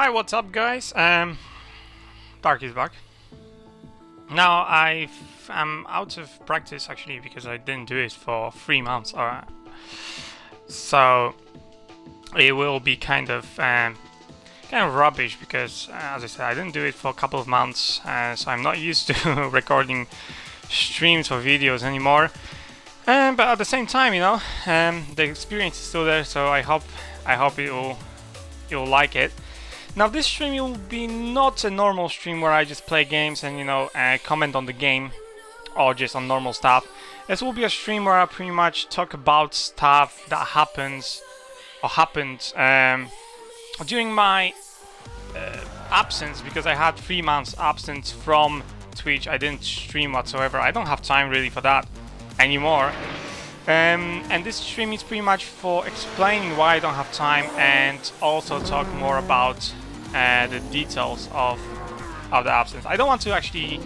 Hi, what's up, guys? Dark is back. Now I'm out of practice actually because I didn't do it for 3 months. So it will be kind of rubbish because, as I said, I didn't do it for a couple of months, so I'm not used to recording streams or videos anymore. But at the same time, the experience is still there. So I hope you'll like it. Now this stream will be not a normal stream where I just play games and comment on the game or just on normal stuff. This will be a stream where I pretty much talk about stuff that happened during my absence, because I had 3 months absence from Twitch. I didn't stream whatsoever. I don't have time really for that anymore. And this stream is pretty much for explaining why I don't have time and also talk more about the details of the absence. I don't want to actually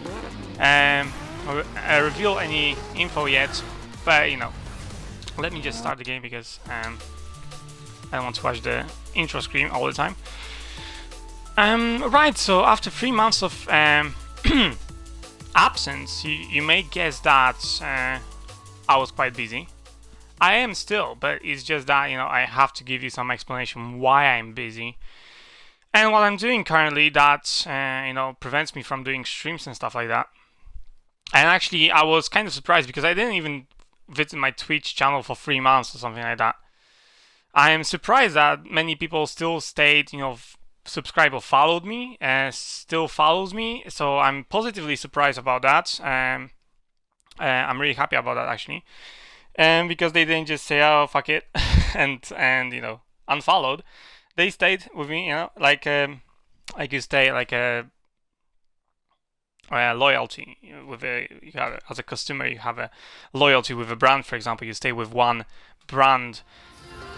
reveal any info yet, but let me just start the game because I don't want to watch the intro screen all the time. Right, so after 3 months of absence, you may guess that I was quite busy. I am still, but it's just that I have to give you some explanation why I'm busy and what I'm doing currently that prevents me from doing streams and stuff like that. And actually, I was kind of surprised because I didn't even visit my Twitch channel for 3 months or something like that. I am surprised that many people still stayed, subscribed or followed me, still follows me. So I'm positively surprised about that. I'm really happy about that actually, because they didn't just say, "Oh, fuck it," and unfollowed. They stayed with me, like you stay like a loyalty with you have as a customer. You have a loyalty with a brand, for example. You stay with one brand.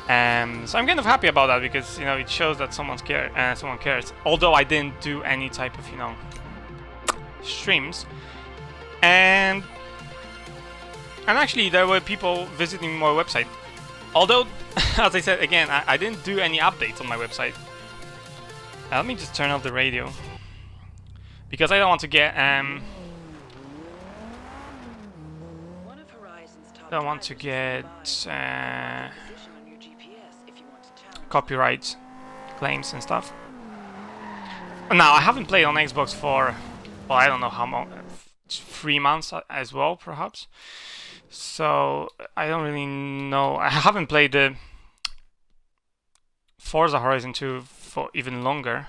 So I'm kind of happy about that because it shows that someone cares. Although I didn't do any type of streams, and actually there were people visiting my website. Although, as I said again, I didn't do any updates on my website. Let me just turn off the radio because I don't want to get copyright claims and stuff. Now I haven't played on Xbox for, well, I don't know how long, 3 months as well, perhaps. So I don't really know. I haven't played the Forza Horizon 2 for even longer.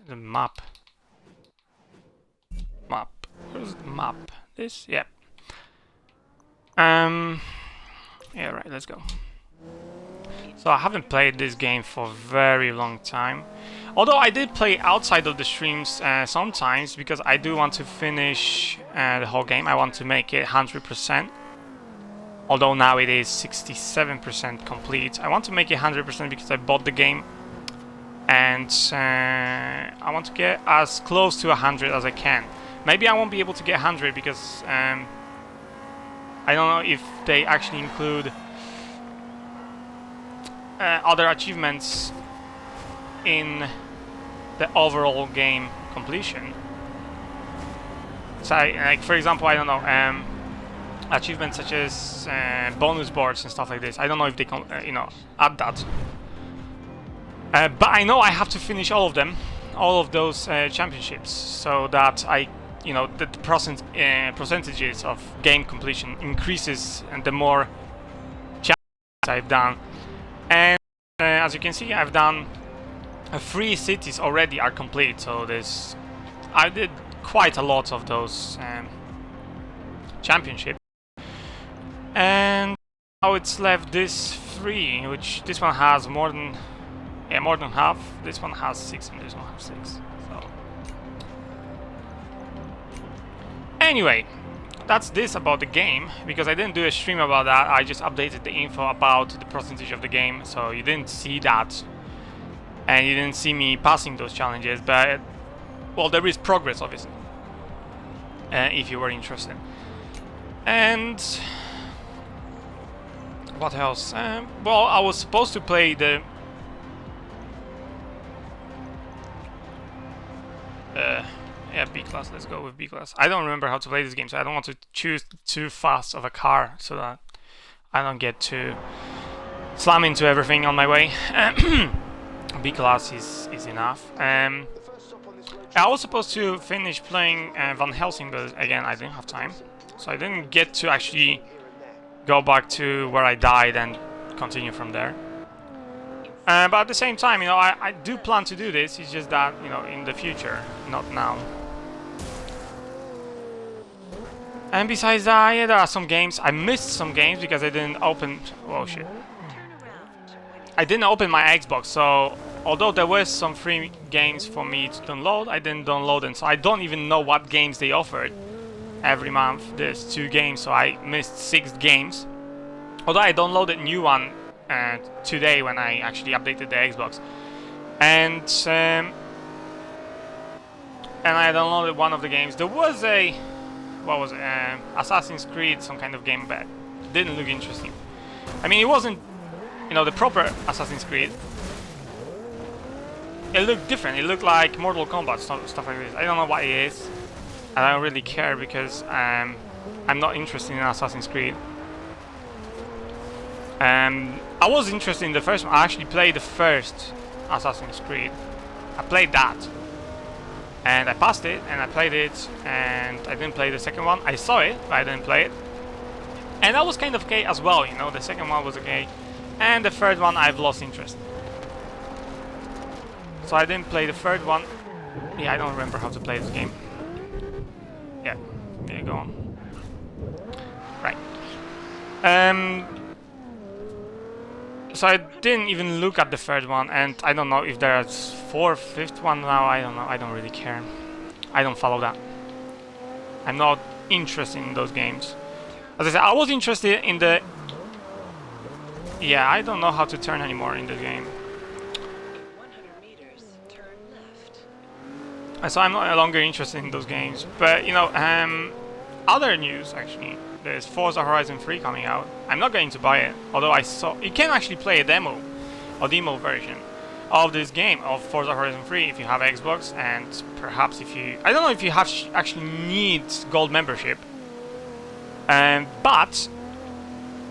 The map. Where's the map? This? Yeah. Yeah, right, let's go. So I haven't played this game for a very long time. Although I did play outside of the streams sometimes, because I do want to finish the whole game. I want to make it 100%. Although now it is 67% complete. I want to make it 100% because I bought the game. And I want to get as close to 100 as I can. Maybe I won't be able to get 100 because I don't know if they actually include other achievements in the overall game completion. So, like for example, I don't know, achievements such as bonus boards and stuff like this. I don't know if they can, add that. But I know I have to finish all of them, all of those championships, so that the percentages of game completion increases, and the more challenges I've done. And as you can see, I've done 3 cities already are complete. So I did quite a lot of those championships, and now it's left this 3, which this one has more than half. This one has 6, and this one has 6. So anyway, that's this about the game, because I didn't do a stream about that. I just updated the info about the percentage of the game, so you didn't see that, and you didn't see me passing those challenges. But well, there is progress, obviously, if you were interested. And what else? Well, I was supposed to play the B class. Let's go with B class. I don't remember how to play this game, so I don't want to choose too fast of a car so that I don't get to slam into everything on my way. B class is enough. I was supposed to finish playing Van Helsing, but again, I didn't have time, so I didn't get to actually go back to where I died and continue from there. But at the same time, you know, I do plan to do this. It's just that, you know, in the future, not now. And besides that, yeah, there are some games. I missed some games because I didn't open... Oh shit. I didn't open my Xbox, so although there were some free games for me to download, I didn't download them, so I don't even know what games they offered. Every month there's 2 games, so I missed 6 games. Although I downloaded a new one today when I actually updated the Xbox, and I downloaded one of the games. There was a Assassin's Creed, some kind of game, but didn't look interesting. I mean, it wasn't, you know, the proper Assassin's Creed. It looked different. It looked like Mortal Kombat, stuff like this. I don't know what it is, and I don't really care because I'm not interested in Assassin's Creed. I was interested in the first one. I actually played the first Assassin's Creed. I played that, and I passed it, and I played it, and I didn't play the second one. I saw it, but I didn't play it, and that was kind of okay as well. You know, the second one was okay, and the third one I've lost interest. So I didn't play the third one. Yeah, I don't remember how to play this game. Yeah, go on. Right. So I didn't even look at the third one, and I don't know if there's 4th, 5th one now. I don't know. I don't really care. I don't follow that. I'm not interested in those games. As I said, I was interested in the... Yeah, I don't know how to turn anymore in the game. 100 meters, turn left. So I'm no longer interested in those games. But, you know, other news, actually. There's Forza Horizon 3 coming out. I'm not going to buy it, although I saw... You can actually play a demo version of this game, of Forza Horizon 3, if you have Xbox, and perhaps if you... I don't know if you have actually need gold membership. But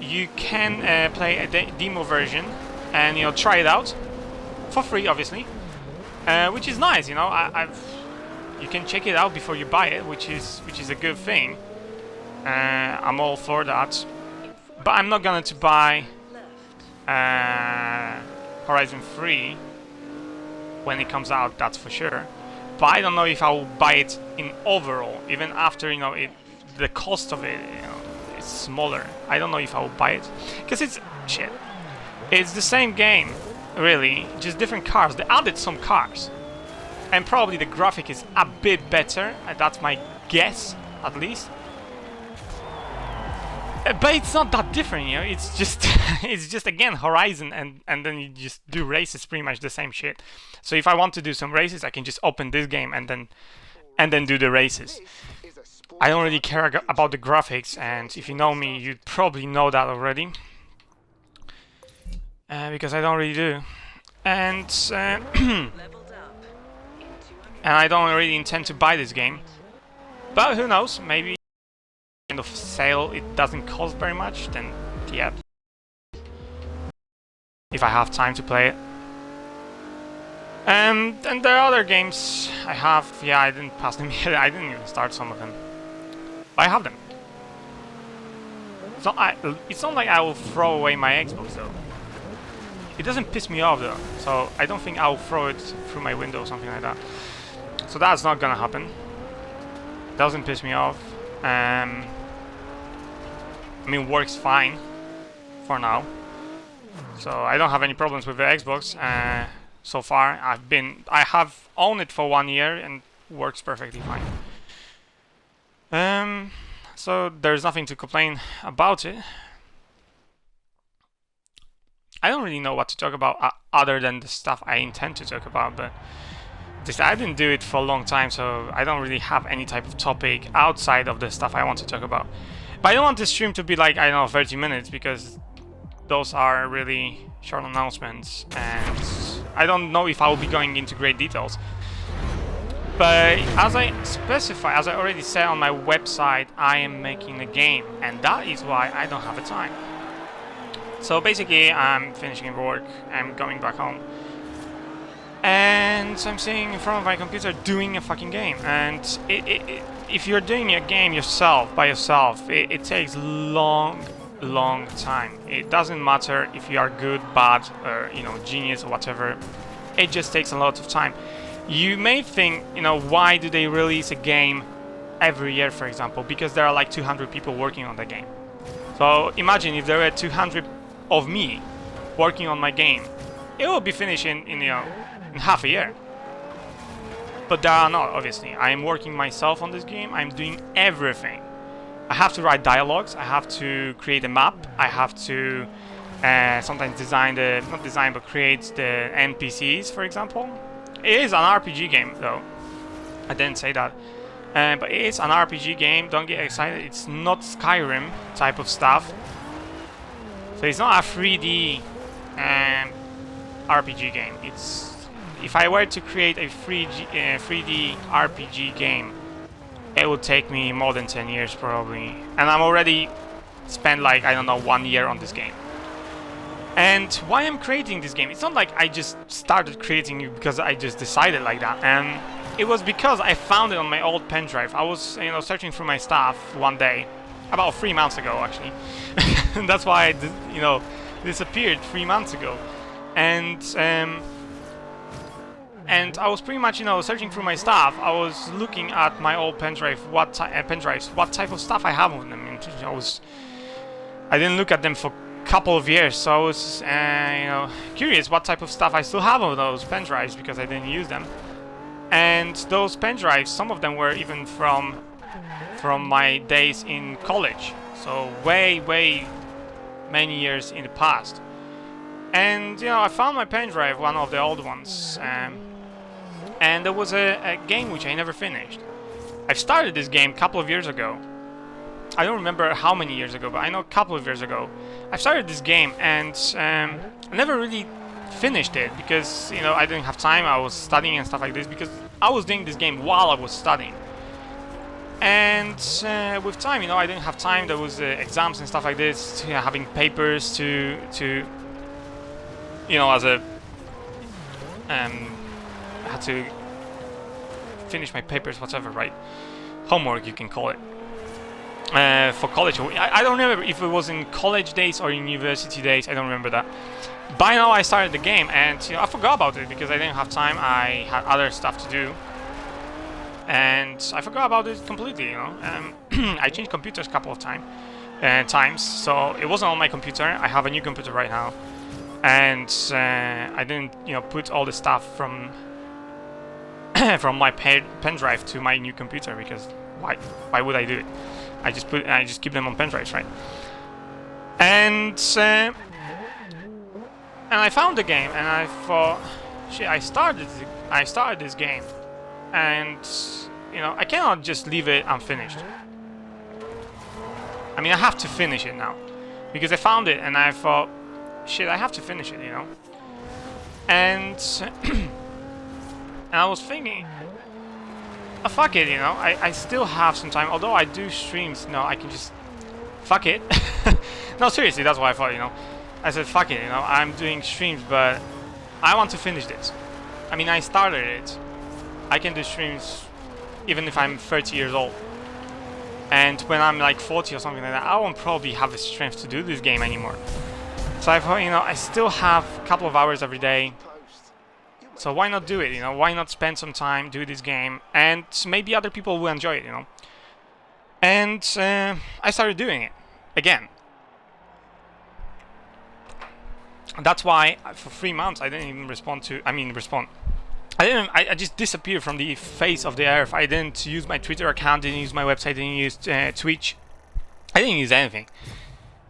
you can play a demo version and, you know, try it out for free, obviously, which is nice. You know, you can check it out before you buy it, which is a good thing. I'm all for that, but I'm not going to buy Horizon 3 when it comes out, that's for sure. But I don't know if I will buy it in overall, even after, you know, the cost of it, you know, is smaller. I don't know if I will buy it, because it's shit. It's the same game, really, just different cars. They added some cars, and probably the graphic is a bit better. That's my guess, at least. But it's not that different, you know. It's just it's just again Horizon, and then you just do races, pretty much the same shit. So if I want to do some races, I can just open this game and then do the races. I don't really care about the graphics, and if you know me, you probably know that already, because I don't really do, and and I don't really intend to buy this game. But who knows? Maybe end of sale it doesn't cost very much, then yeah, if I have time to play it. And there are other games I have. Yeah, I didn't pass them yet. I didn't even start some of them, but I have them. It's not like I will throw away my Xbox though. It doesn't piss me off though, so I don't think I'll throw it through my window or something like that. So that's not gonna happen. Doesn't piss me off. I mean, works fine for now, so I don't have any problems with the Xbox so far. I have owned it for 1 year and works perfectly fine. So there's nothing to complain about it. I don't really know what to talk about other than the stuff I intend to talk about, but I didn't do it for a long time, so I don't really have any type of topic outside of the stuff I want to talk about. But I don't want this stream to be like, I don't know, 30 minutes, because those are really short announcements, and I don't know if I will be going into great details. But as I already said on my website, I am making a game, and that is why I don't have the time. So basically, I'm finishing work, I'm going back home, and I'm sitting in front of my computer doing a fucking game. And if you're doing a game yourself, by yourself, it takes long time. It doesn't matter if you are good, bad, or genius or whatever. It just takes a lot of time. You may think, why do they release a game every year, for example? Because there are like 200 people working on the game. So imagine if there were 200 of me working on my game, it will be finished in half a year. But there are not, obviously. I am working myself on this game. I'm doing everything. I have to write dialogues. I have to create a map. I have to sometimes create the NPCs, for example. It is an RPG game, though. I didn't say that. But it is an RPG game. Don't get excited. It's not Skyrim type of stuff. So it's not a 3D RPG game. If I were to create a 3D RPG game, it would take me more than 10 years probably. And I'm already spent like, I don't know, 1 year on this game. And why I'm creating this game, it's not like I just started creating it because I just decided like that. And it was because I found it on my old pen drive. I was, searching through my stuff one day, about 3 months ago actually. And that's why I, disappeared 3 months ago. And I was pretty much, searching through my stuff. I was looking at my old pen drives, what type of stuff I have on them. And I didn't look at them for couple of years, so I was curious what type of stuff I still have on those pen drives because I didn't use them. And those pen drives, some of them were even from my days in college, so way many years in the past. And I found my pen drive, one of the old ones, and there was a game which I never finished. I started this game a couple of years ago. I don't remember how many years ago, but I know a couple of years ago I started this game, and I never really finished it because I didn't have time. I was studying and stuff like this because I was doing this game while I was studying. And with time, I didn't have time. There was exams and stuff like this, having papers to as a I had to finish my papers, whatever, right? Homework, you can call it. For college, I don't remember if it was in college days or in university days. I don't remember that. By now I started the game, and I forgot about it because I didn't have time. I had other stuff to do, and I forgot about it completely. I changed computers a couple of times, so it wasn't on my computer. I have a new computer right now, and I didn't put all the stuff from from my pen drive to my new computer because why would I do it? I just keep them on pen drives, right? And I found the game, and I thought, shit, I started this game, and I cannot just leave it unfinished. I mean, I have to finish it now because I found it, and I thought, shit, I have to finish it, And and I was thinking, fuck it, I still have some time. Although I do streams, I can just fuck it. No, seriously, that's what I thought, I said, fuck it, I'm doing streams, but I want to finish this. I mean, I started it. I can do streams even if I'm 30 years old. And when I'm like 40 or something like that, I won't probably have the strength to do this game anymore. So I thought, I still have a couple of hours every day. So why not do it, Why not spend some time, do this game, and maybe other people will enjoy it, And I started doing it again. That's why for 3 months I didn't even respond. I just disappeared from the face of the earth. I didn't use my Twitter account, didn't use my website, didn't use Twitch. I didn't use anything.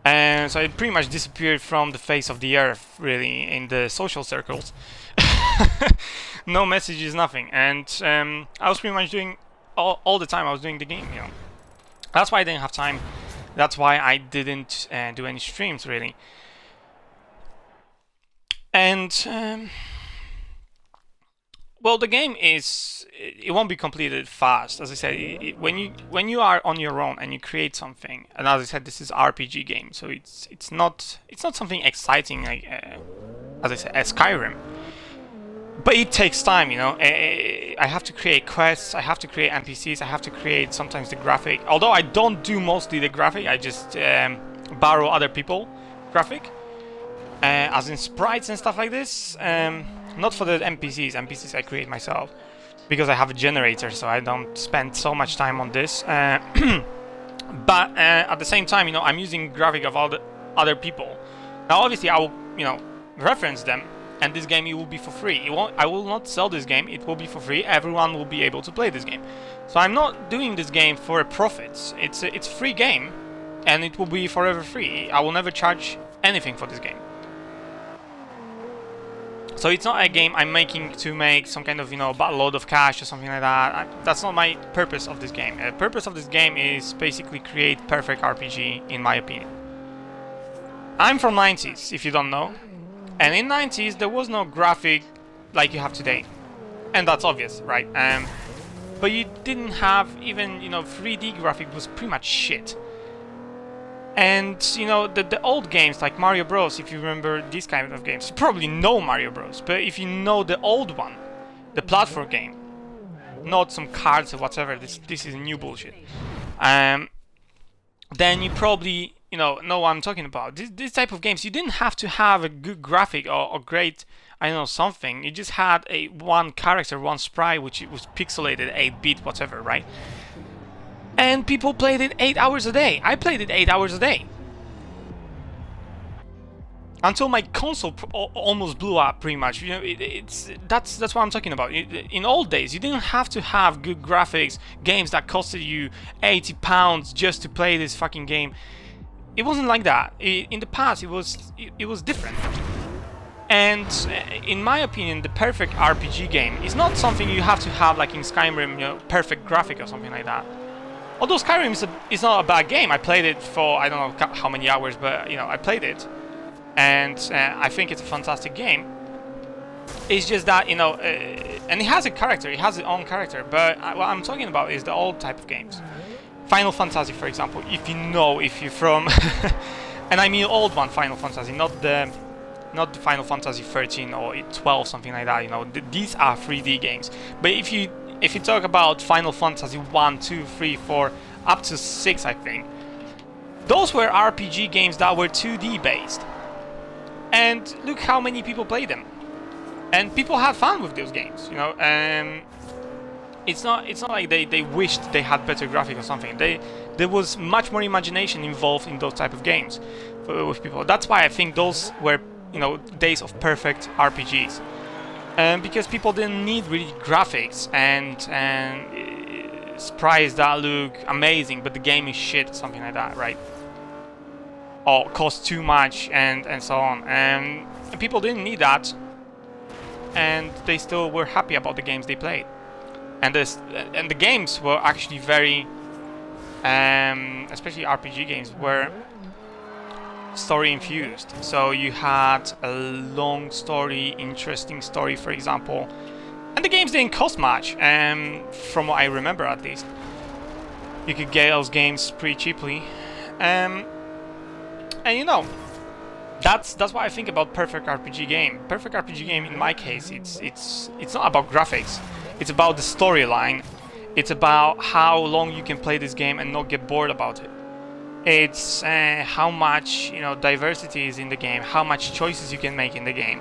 And so I pretty much disappeared from the face of the earth, really, in the social circles. No messages, nothing. And I was pretty much doing all the time I was doing the game, That's why I didn't have time. That's why I didn't do any streams, really. And Well, the game is it won't be completed fast. As I said, when you are on your own and you create something, and as I said, this is RPG game, so it's not something exciting like as I said, as Skyrim. But it takes time, you know. I have to create quests, I have to create NPCs, I have to create sometimes the graphic. Although I don't do mostly the graphic, I just borrow other people graphic, as in sprites and stuff like this. Not for the NPCs. NPCs I create myself because I have a generator, so I don't spend so much time on this. But at the same time, you know, I'm using graphic of all the other people. Now, obviously, I will, you know, reference them, and this game it will be for free. It won't. I will not sell this game. It will be for free. Everyone will be able to play this game. So I'm not doing this game for a profit. It's a free game, and it will be forever free. I will never charge anything for this game. So it's not a game I'm making to make some kind of, you know, load of cash or something like that. That's not my purpose of this game. The purpose of this game is basically create perfect RPG, in my opinion. I'm from 90s, if you don't know. And in 90s, there was no graphic like you have today. And that's obvious, right? But you didn't have even, you know, 3D graphic was pretty much shit. And, you know, the old games like Mario Bros, if you remember these kind of games, you probably know Mario Bros, but if you know the old one, the platform game, not some cards or whatever, this is new bullshit, then you probably, you know what I'm talking about. This type of games, you didn't have to have a good graphic or great, I don't know, something. You just had one character, one sprite, which was pixelated, 8-bit, whatever, right? And people played it 8 hours a day. I played it 8 hours a day. Until my console almost blew up, pretty much. You know, that's what I'm talking about. In old days, you didn't have to have good graphics, games that costed you £80 just to play this fucking game. It wasn't like that. In the past, it was different. And in my opinion, the perfect RPG game is not something you have to have like in Skyrim, you know, perfect graphic or something like that. Although Skyrim is not a bad game. I played it for I don't know how many hours, but you know, I played it, and I think it's a fantastic game. It's just that, you know, and it has a character, it has its own character. But what I'm talking about is the old type of games. Final Fantasy, for example, if you're from, and I mean old one Final Fantasy, not the Final Fantasy 13 or 12, something like that. You know, these are 3D games. But if you talk about Final Fantasy 1, 2, 3, 4, up to 6, I think, those were RPG games that were 2D based. And look how many people played them. And people had fun with those games, you know. It's not like they wished they had better graphics or something. There was much more imagination involved in those type of games with people. That's why I think those were, you know, days of perfect RPGs. Because people didn't need really graphics and sprites that look amazing, but the game is shit, something like that, right? Or cost too much and so on. And people didn't need that, and they still were happy about the games they played. And the games were actually very, especially RPG games, were story infused. So you had a long story, interesting story, for example, and the games didn't cost much, from what I remember at least. You could get those games pretty cheaply, and you know, that's what I think about perfect RPG game. Perfect RPG game, in my case, it's not about graphics, it's about the storyline, it's about how long you can play this game and not get bored about it. It's how much, you know, diversity is in the game, how much choices you can make in the game.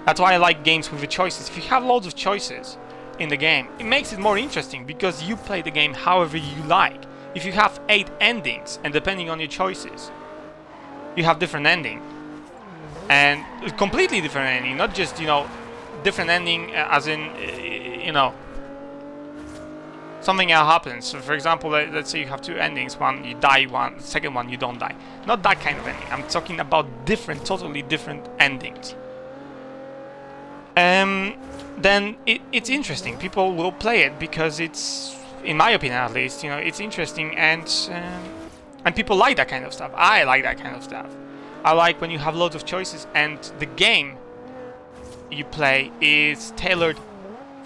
That's why I like games with the choices. If you have loads of choices in the game, it makes it more interesting because you play the game however you like. If you have 8 endings, and depending on your choices, you have different ending, and completely different ending, not just, you know, different ending as in, you know, something else happens. So for example, let's say you have 2 endings. One you die, second one you don't die. Not that kind of ending. I'm talking about totally different endings. Then it's interesting. People will play it because it's, in my opinion at least, you know, it's interesting, and people like that kind of stuff. I like that kind of stuff. I like when you have loads of choices and the game you play is tailored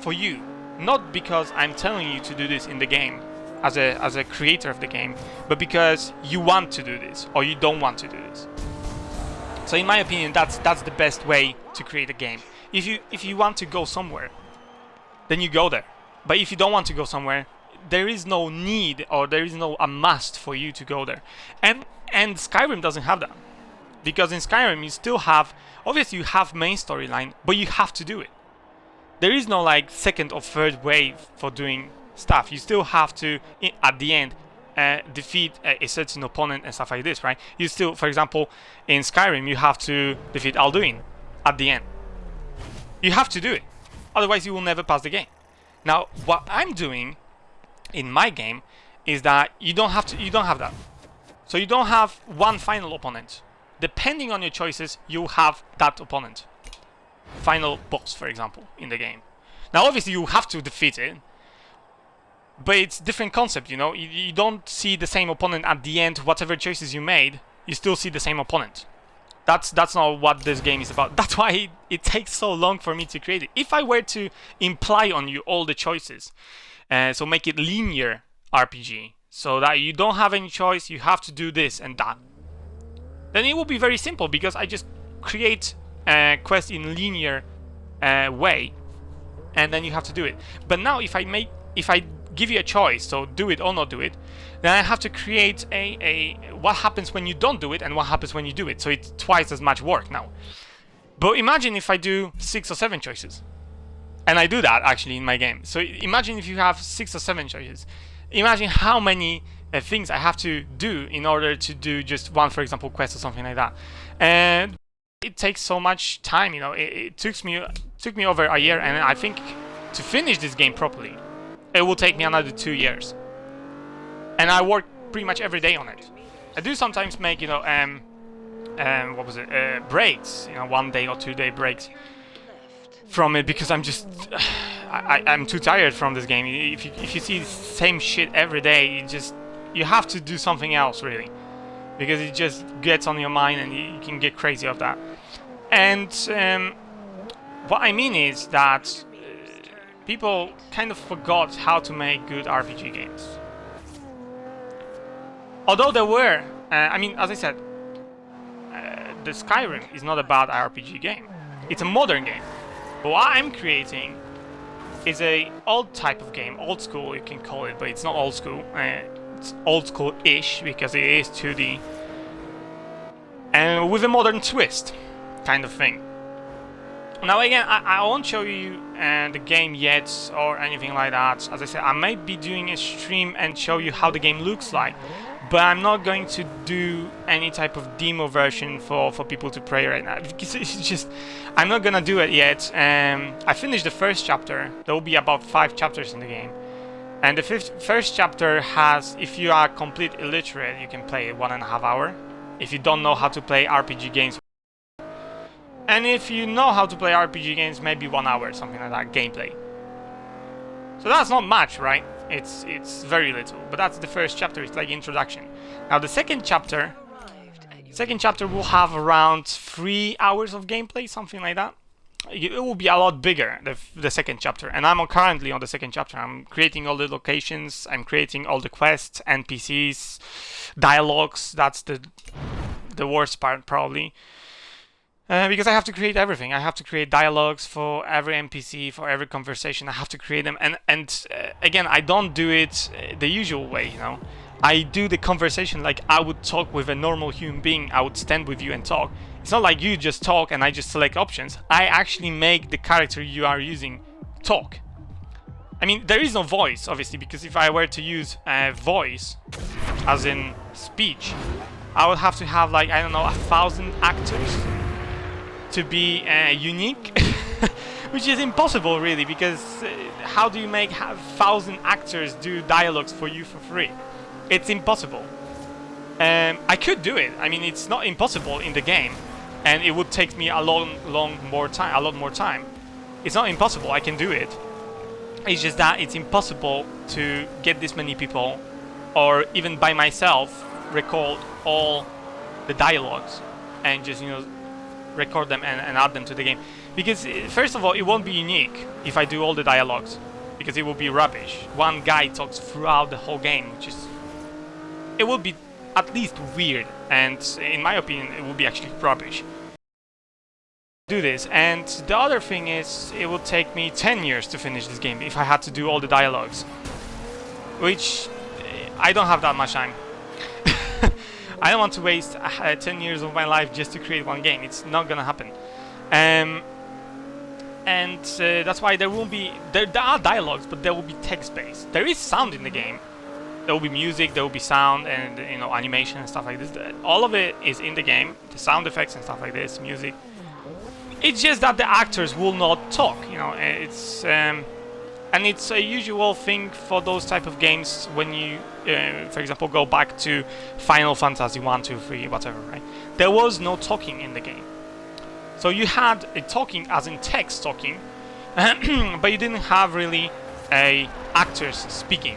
for you, not because I'm telling you to do this in the game as a creator of the game, but because you want to do this or you don't want to do this. So in my opinion, that's the best way to create a game. If you want to go somewhere, then you go there. But if you don't want to go somewhere, there is no need or there is no a must for you to go there. And Skyrim doesn't have that. Because in Skyrim you still have, obviously you have main storyline, but you have to do it. There is no like second or third way for doing stuff. You still have to, at the end, defeat a certain opponent and stuff like this, right? You still, for example, in Skyrim you have to defeat Alduin at the end. You have to do it. Otherwise you will never pass the game. Now, what I'm doing in my game is that you don't have that. So you don't have one final opponent. Depending on your choices, you'll have that opponent. Final boss, for example, in the game. Now, obviously, you have to defeat it, but it's different concept, you know? You don't see the same opponent at the end, whatever choices you made, you still see the same opponent. That's not what this game is about. That's why it takes so long for me to create it. If I were to imply on you all the choices, so make it linear RPG, so that you don't have any choice, you have to do this and that, then it will be very simple because I just create a quest in linear way, and then you have to do it. But now if I give you a choice, so do it or not do it, then I have to create a what happens when you don't do it and what happens when you do it. So it's twice as much work now. But imagine if I do 6 or 7 choices. And I do that actually in my game. So imagine if you have 6 or 7 choices. Imagine how many things I have to do in order to do just one, for example, quest or something like that. And it takes so much time, you know. It took me over a year, and I think to finish this game properly, it will take me another 2 years. And I work pretty much every day on it. I do sometimes make, you know, breaks, you know, 1 day or 2 day breaks from it because I'm just I'm too tired from this game. If you see the same shit every day, you have to do something else really, because it just gets on your mind and you can get crazy of that. And what I mean is that people kind of forgot how to make good RPG games. Although there were, I mean, as I said, the Skyrim is not a bad RPG game. It's a modern game. But what I'm creating is a old type of game, old school you can call it, but it's not old school. It's old school-ish because it is 2D, and with a modern twist, kind of thing. Now again, I won't show you the game yet or anything like that. As I said, I might be doing a stream and show you how the game looks like, but I'm not going to do any type of demo version for people to play right now, because it's just, I'm not gonna do it yet. I finished the first chapter. There will be about 5 chapters in the game, and the first chapter has, if you are complete illiterate, you can play it 1.5 hours. If you don't know how to play RPG games, and if you know how to play RPG games, maybe 1 hour, something like that, gameplay. So that's not much, right? It's very little, but that's the first chapter. It's like introduction. Now the second chapter will have around 3 hours of gameplay, something like that. It will be a lot bigger, the second chapter, and I'm currently on the second chapter. I'm creating all the locations, I'm creating all the quests, NPCs, dialogues. That's the worst part probably. Because I have to create everything. I have to create dialogues for every NPC, for every conversation. I have to create them, and again, I don't do it the usual way, you know. I do the conversation like I would talk with a normal human being. I would stand with you and talk. It's not like you just talk and I just select options. I actually make the character you are using talk. I mean, there is no voice, obviously, because if I were to use voice, as in speech, I would have to have, like, I don't know, 1,000 actors to be unique, which is impossible really, because how do you make 1,000 actors do dialogues for you for free? It's impossible. I could do it. I mean, it's not impossible in the game, and it would take me a lot more time. It's not impossible. I can do it. It's just that it's impossible to get this many people, or even by myself, record all the dialogues and just, you know, record them and add them to the game. Because first of all, it won't be unique if I do all the dialogues, because it will be rubbish. One guy talks throughout the whole game, which is, it will be at least weird, and in my opinion, it will be actually rubbish. Do this, and the other thing is, it will take me 10 years to finish this game if I had to do all the dialogues, which I don't have that much time. I don't want to waste 10 years of my life just to create one game. It's not gonna happen. And that's why there won't be... There are dialogues, but there will be text-based. There is sound in the game. There will be music, there will be sound, and you know, animation and stuff like this. All of it is in the game. The sound effects and stuff like this, music. It's just that the actors will not talk. You know, it's... and it's a usual thing for those type of games when you, for example, go back to Final Fantasy 1, 2, 3, whatever, right? There was no talking in the game. So you had a talking as in text talking, but you didn't have really actors speaking.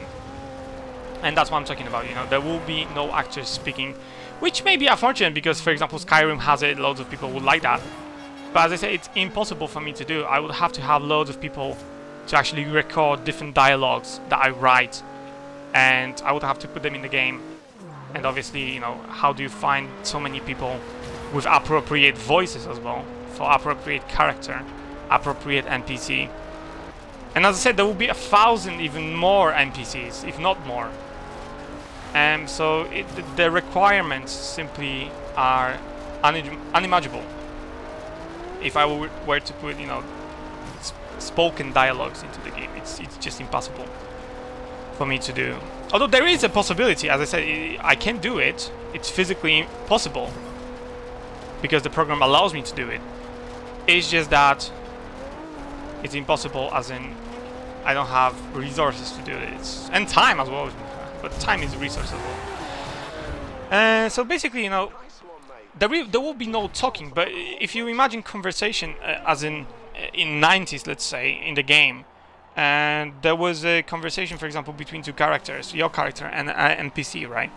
And that's what I'm talking about, you know, there will be no actors speaking, which may be unfortunate because, for example, Skyrim has it, loads of people would like that. But as I say, it's impossible for me to do. I would have to have loads of people to actually record different dialogues that I write, and I would have to put them in the game. And obviously, you know, how do you find so many people with appropriate voices as well for appropriate character, appropriate NPC? And as I said, there will be 1,000 even more NPCs, if not more. And so the requirements simply are unimaginable. If I were to put, you know, spoken dialogues into the game, it's just impossible for me to do. Although there is a possibility, as I said, I can do it. It's physically possible because the program allows me to do it. It's just that it's impossible, as in I don't have resources to do it, and time as well. But time is a resource as well. So basically, you know, there will be no talking. But if you imagine conversation, as in 90s, let's say, in the game, and there was a conversation, for example, between two characters, your character and an NPC, right?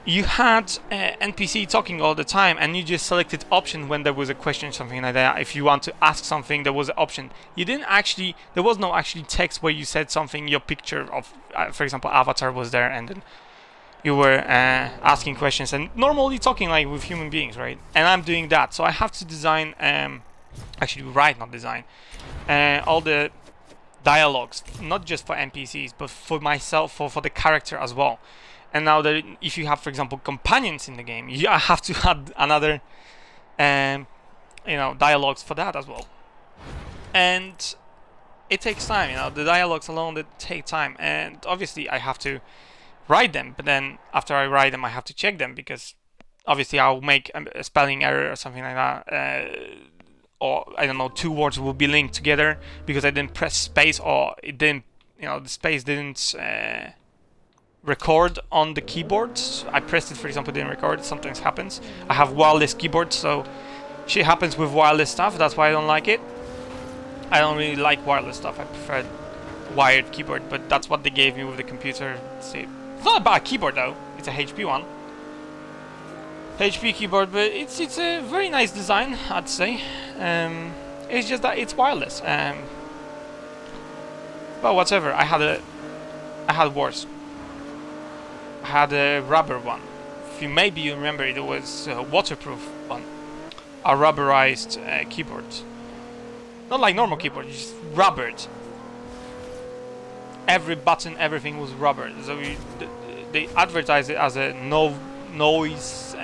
You had NPC talking all the time, and you just selected option when there was a question, something like that. If you want to ask something, there was an option. You didn't actually, there was no actually text where you said something. Your picture of, for example, avatar was there, and then you were asking questions and normally talking like with human beings, right? And I'm doing that, so I have to design, actually write, not design, all the dialogues, not just for NPCs, but for myself, for the character as well. And now that if you have, for example, companions in the game, you have to add another, you know, dialogues for that as well. And it takes time, you know, the dialogues alone, they take time. And obviously I have to write them, but then after I write them, I have to check them because obviously I'll make a spelling error or something like that. Or I don't know, two words will be linked together because I didn't press space, or it didn't, you know, the space didn't record on the keyboard. I pressed it, for example, didn't record. Sometimes happens. I have wireless keyboard, so shit happens with wireless stuff. That's why I don't like it. I don't really like wireless stuff. I prefer wired keyboard, but that's what they gave me with the computer. See, it's not a bad keyboard though. It's a HP one. HP keyboard, but it's a very nice design, I'd say. It's just that it's wireless. But whatever. I had worse. I had a rubber one. If you maybe remember, it was a waterproof one, a rubberized keyboard. Not like normal keyboard, just rubbered. Every button, everything was rubber. So they advertised it as a no noise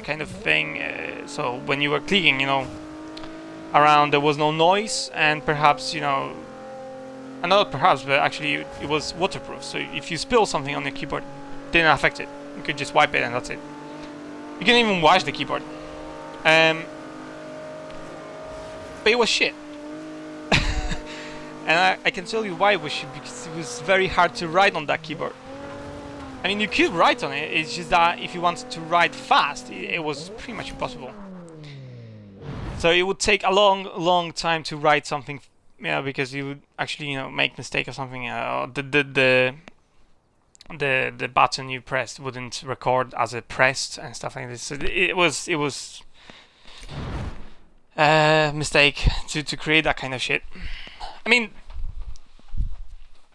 kind of thing. So when you were clicking, you know, around, there was no noise, and perhaps, you know, and not perhaps, but actually it was waterproof. So if you spill something on the keyboard, it didn't affect it. You could just wipe it, and that's it. You can even wash the keyboard. But it was shit. And I can tell you why it was shit, because it was very hard to write on that keyboard. I mean, you could write on it, it's just that if you wanted to write fast, it was pretty much impossible. So it would take a long time to write something, you know, because you would actually, you know, make mistake or something. The button you pressed wouldn't record as it pressed and stuff like this. So it was mistake to create that kind of shit. I mean,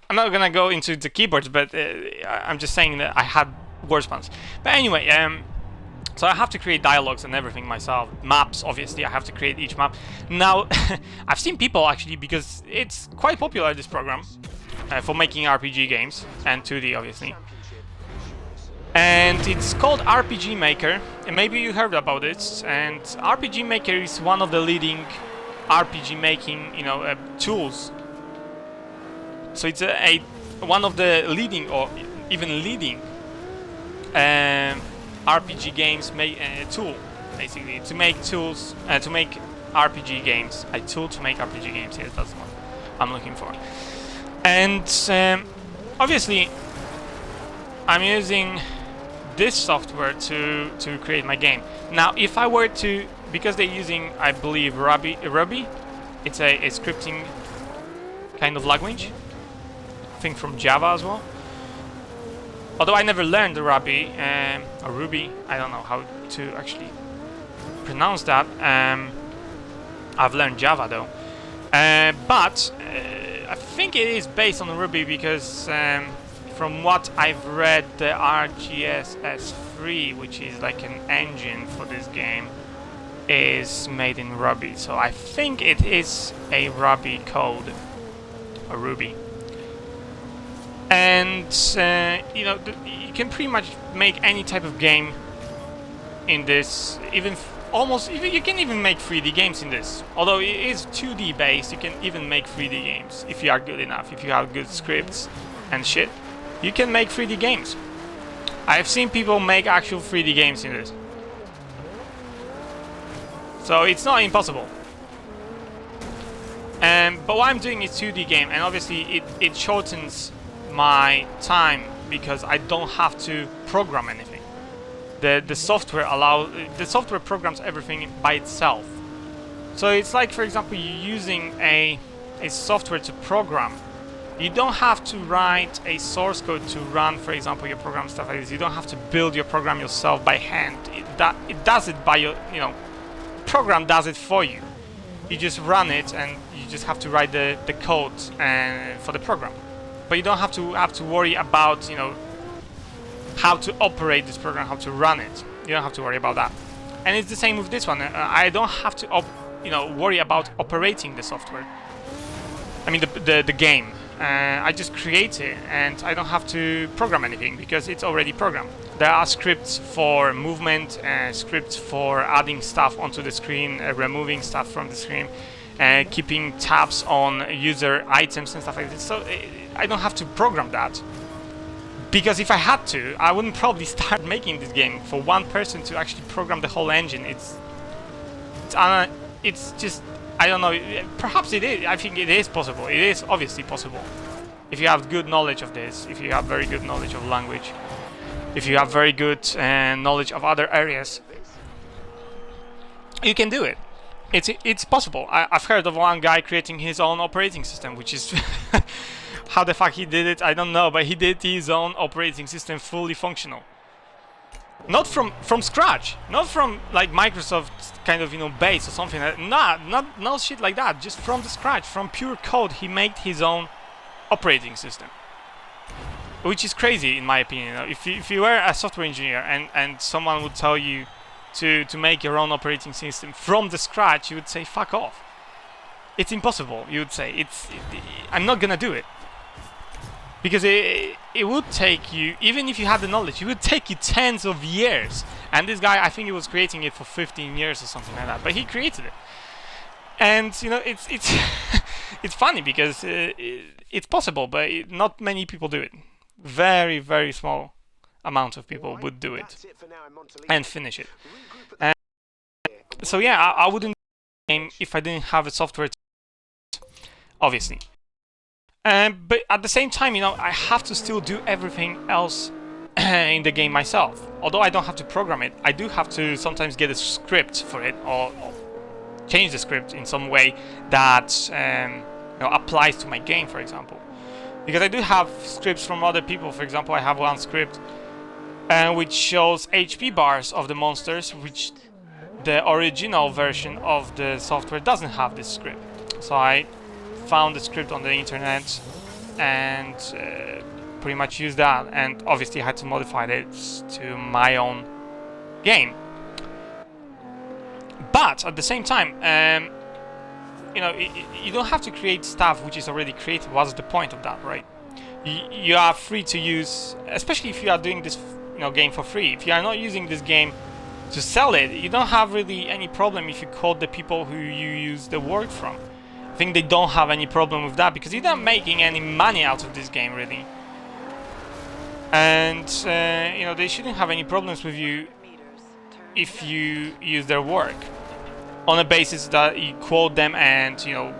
I'm not gonna go into the keyboards, but I'm just saying that I had worse ones. But anyway, so I have to create dialogues and everything myself. Maps, obviously, I have to create each map. Now, I've seen people actually, because it's quite popular, this program, for making RPG games, and 2D, obviously. And it's called RPG Maker, and maybe you heard about it. And RPG Maker is one of the leading RPG making, tools. So it's one of the leading, or even leading, RPG games tool, basically, to make tools to make RPG games. A tool to make RPG games. Yes, that's what I'm looking for. And obviously, I'm using this software to create my game. Now, if I were to, because they're using, I believe, Ruby, it's a scripting kind of language. I think from Java as well. Although I never learned the Ruby, or Ruby, I don't know how to actually pronounce that. I've learned Java though. But I think it is based on Ruby because from what I've read, the RGSS3, which is like an engine for this game, is made in Ruby. So I think it is a Ruby code, or Ruby. And you can pretty much make any type of game in this. You can even make 3D games in this. Although it is 2D based, you can even make 3D games if you are good enough. If you have good scripts and shit, you can make 3D games. I've seen people make actual 3D games in this. So it's not impossible. But what I'm doing is 2D game, and obviously it shortens my time because I don't have to program anything. The software programs everything by itself. So it's like, for example, you're using a software to program. You don't have to write a source code to run, for example, your program, stuff like this. You don't have to build your program yourself by hand. It does it by your, program does it for you. You just run it, and you just have to write the code for the program. But you don't have to worry about, how to operate this program, how to run it. You don't have to worry about that. And it's the same with this one. I don't have to, worry about operating the software. I mean, the game. I just create it, and I don't have to program anything because it's already programmed. There are scripts for movement, scripts for adding stuff onto the screen, removing stuff from the screen, keeping tabs on user items and stuff like this. So I don't have to program that. Because if I had to, I wouldn't probably start making this game for one person to actually program the whole engine. It's just, I don't know, perhaps it is. I think it is possible. It is obviously possible. If you have good knowledge of this, if you have very good knowledge of language, if you have very good knowledge of other areas, you can do it. It's possible. I've heard of one guy creating his own operating system, which is how the fuck he did it, I don't know, but he did his own operating system fully functional. Not from scratch, not from like Microsoft kind of base or something. No shit like that. Just from the scratch, from pure code, he made his own operating system, which is crazy in my opinion. If you were a software engineer and someone would tell you to make your own operating system from the scratch, you would say fuck off. It's impossible. You would say I'm not gonna do it. Because it would take you, even if you had the knowledge, it would take you tens of years. And this guy, I think he was creating it for 15 years or something like that. But he created it. And, it's it's funny because it's possible, but not many people do it. Very, very small amount of people would do it and finish it. So yeah, I wouldn't do the game if I didn't have a software to, obviously. But at the same time, I have to still do everything else in the game myself. Although I don't have to program it, I do have to sometimes get a script for it, or change the script in some way that applies to my game, for example. Because I do have scripts from other people. For example, I have one script which shows HP bars of the monsters, which the original version of the software doesn't have this script. So I found the script on the internet and pretty much used that, and obviously had to modify it to my own game. But at the same time, you know, you don't have to create stuff which is already created. What's the point of that, right? You are free to use, especially if you are doing this, you know, game for free. If you are not using this game to sell it, you don't have really any problem if you code the people who you use the work from. I think they don't have any problem with that because you're not making any money out of this game really, and you know, they shouldn't have any problems with you if you use their work on a basis that you quote them and, you know,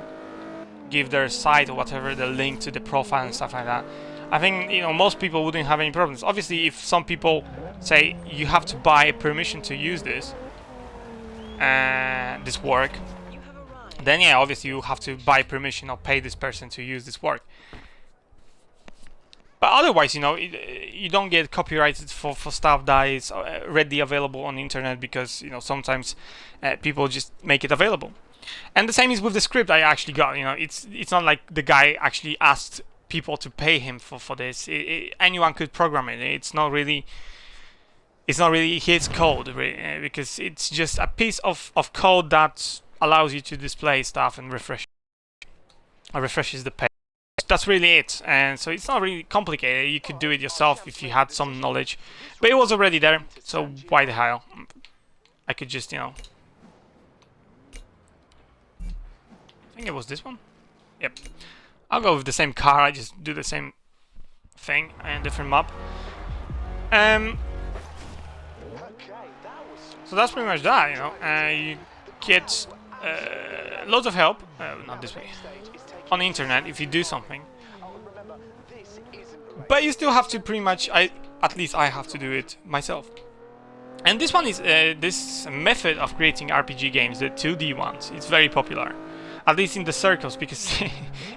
give their site or whatever the link to the profile and stuff like that. I think, you know, most people wouldn't have any problems. Obviously, if some people say you have to buy permission to use this this work, then yeah, obviously you have to buy permission or pay this person to use this work. But otherwise, you know, you don't get copyrighted for stuff that is readily available on the internet, because, you know, sometimes people just make it available. And the same is with the script I actually got. You know, it's not like the guy actually asked people to pay him for this. Anyone could program it. It's not really his code, because it's just a piece of code that allows you to display stuff and refreshes the page. That's really it. And so it's not really complicated. You could do it yourself if you had some knowledge, but it was already there, so why the hell? I could just, you know, I think it was this one. Yep, I'll go with the same car. I just do the same thing and different map. So that's pretty much that, you know. You get loads of help, not this way, on the internet if you do something. But you still have to pretty much, at least I have to do it myself. And this one is, this method of creating RPG games, the 2D ones, it's very popular. At least in the circles, because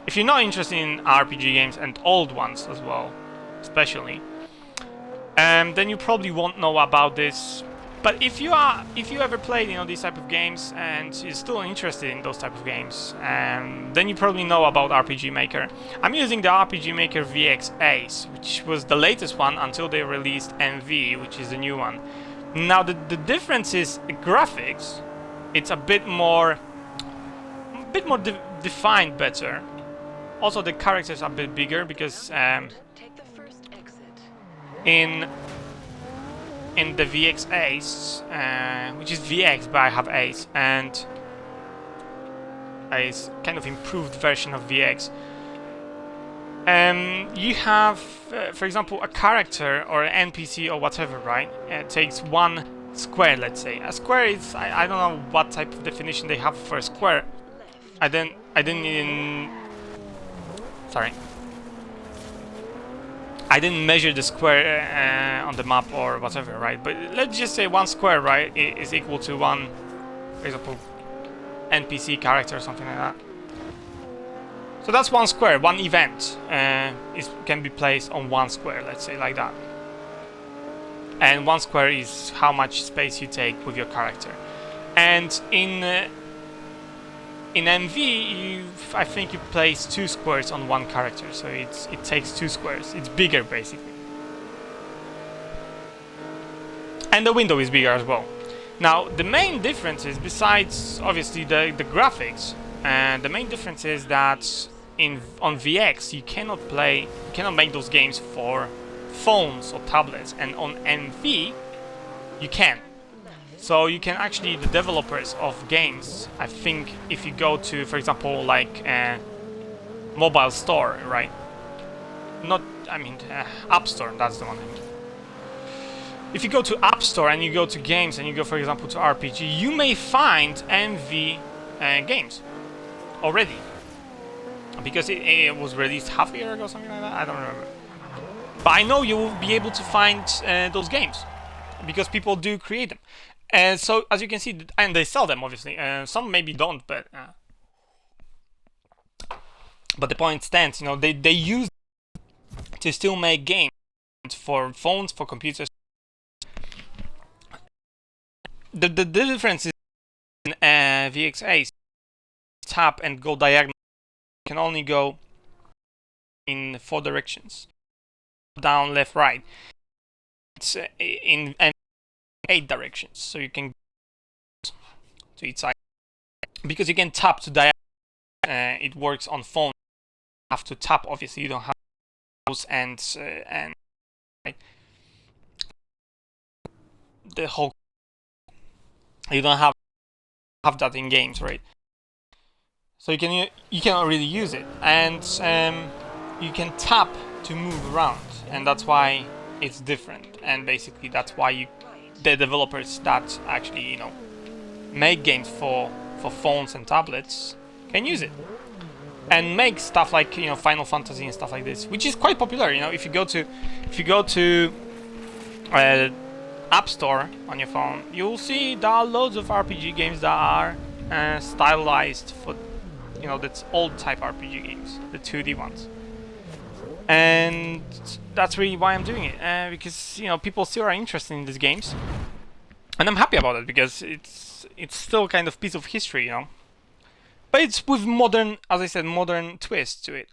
if you're not interested in RPG games, and old ones as well, especially, then you probably won't know about this. But if you ever played, you know, these type of games and you're still interested in those type of games, then you probably know about RPG Maker. I'm using the RPG Maker VX Ace, which was the latest one until they released MV, which is the new one. Now the difference is graphics. It's a bit more defined better. Also the characters are a bit bigger because in the VX Ace, which is VX but I have Ace, and a kind of improved version of VX, you have, for example, a character or an NPC or whatever, right? It takes one square, let's say. A square is, I don't know what type of definition they have for a square. I didn't measure the square on the map or whatever, right? But let's just say one square, right, is equal to one, for example, NPC character or something like that. So that's one square. One event can be placed on one square, let's say, like that. And one square is how much space you take with your character. And in MV, I think you place 2 squares on one character, so it takes 2 squares. It's bigger, basically. And the window is bigger as well. Now, the main difference is, besides obviously the graphics, the main difference is that on VX you cannot make those games for phones or tablets, and on MV you can. So you can actually, the developers of games, I think if you go to, for example, like mobile store, right? App Store, that's the one I mean. If you go to App Store and you go to games and you go, for example, to RPG, you may find MV games already. Because it was released half a year ago, something like that, I don't remember. But I know you will be able to find those games, because people do create them. And so, as you can see, and they sell them, obviously. Some maybe don't, but the point stands. You know, they use to still make games for phones, for computers. The difference is in VXA, tap and go diagonal. You can only go in 4 directions: down, left, right. It's in 8 directions, so you can go to each side. Because you can tap to diagonal, it works on phone. You have to tap. Obviously, you don't have mouse and right? The whole. You don't have that in games, right? So you cannot really use it, and you can tap to move around, and that's why it's different. And basically, that's why the developers that actually make games for phones and tablets can use it and make stuff like Final Fantasy and stuff like this, which is quite popular. If you go to App Store on your phone, you'll see there are loads of RPG games that are stylized for that's old type RPG games, the 2D ones. And that's really why I'm doing it, because people still are interested in these games, and I'm happy about it because it's still kind of piece of history, but it's with modern, as I said, modern twist to it.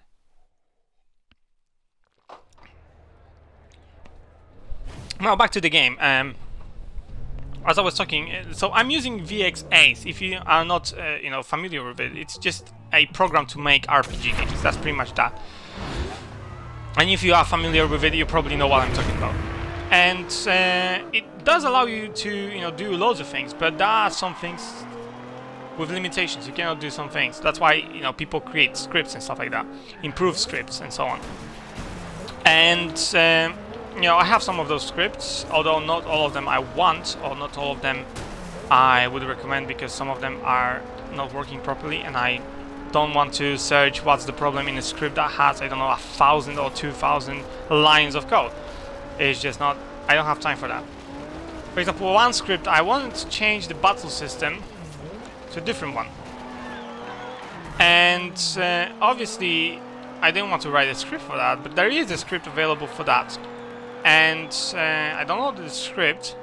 Now back to the game. As I was talking, so I'm using VXAce. If you are not familiar with it, it's just a program to make RPG games. That's pretty much that. And if you are familiar with it, you probably know what I'm talking about. And it does allow you to do loads of things, but there are some things with limitations. You cannot do some things. That's why people create scripts and stuff like that, improve scripts and so on. And I have some of those scripts, although not all of them I want, or not all of them I would recommend, because some of them are not working properly, and I don't want to search what's the problem in a script that has, I don't know, 1,000 or 2,000 lines of code. It's just not, I don't have time for that. For example, one script, I wanted to change the battle system to a different one. And obviously, I didn't want to write a script for that, but there is a script available for that. And I downloaded the script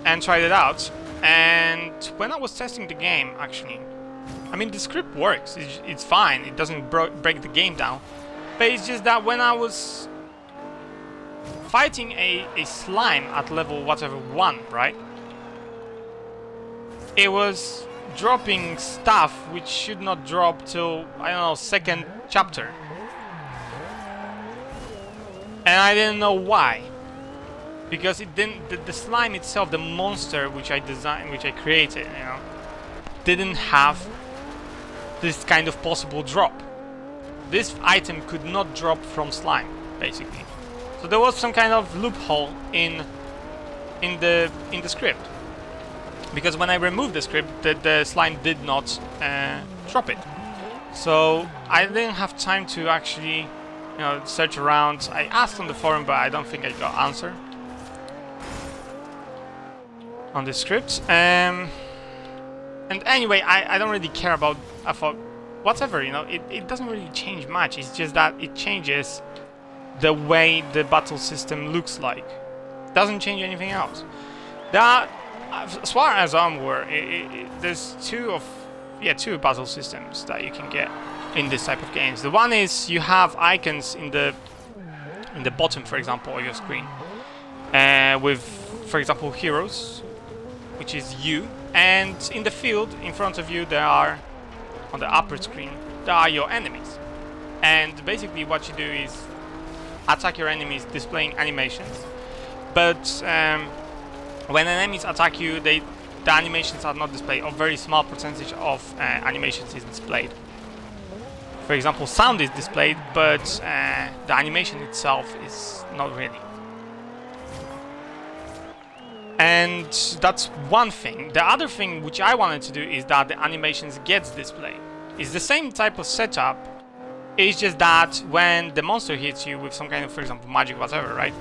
and tried it out. And when I was testing the game, actually, I mean, the script works. It's fine. It doesn't break the game down. But it's just that when I was fighting a slime at level whatever 1, right? It was dropping stuff which should not drop till, I don't know, 2nd chapter. And I didn't know why. Because it didn't, the slime itself, the monster which I designed, which I created, didn't have this kind of possible drop. This item could not drop from slime, basically. So there was some kind of loophole in the script. Because when I removed the script, the slime did not drop it. So I didn't have time to actually search around. I asked on the forum, but I don't think I got an answer on the script. And anyway, I don't really care about, I thought, whatever, it doesn't really change much. It's just that it changes the way the battle system looks like. It doesn't change anything else. There are, as far as I'm aware, there's two battle systems that you can get in this type of games. The one is you have icons in the bottom, for example, of your screen, with, for example, heroes, which is you, and in the field in front of you there are, on the upper screen, there are your enemies. And basically what you do is attack your enemies displaying animations, but when enemies attack you, the animations are not displayed, or very small percentage of animations is displayed. For example, sound is displayed, but the animation itself is not really. And that's one thing. The other thing which I wanted to do is that the animations gets displayed. It's the same type of setup. It's just that when the monster hits you with some kind of, for example, magic, whatever, right?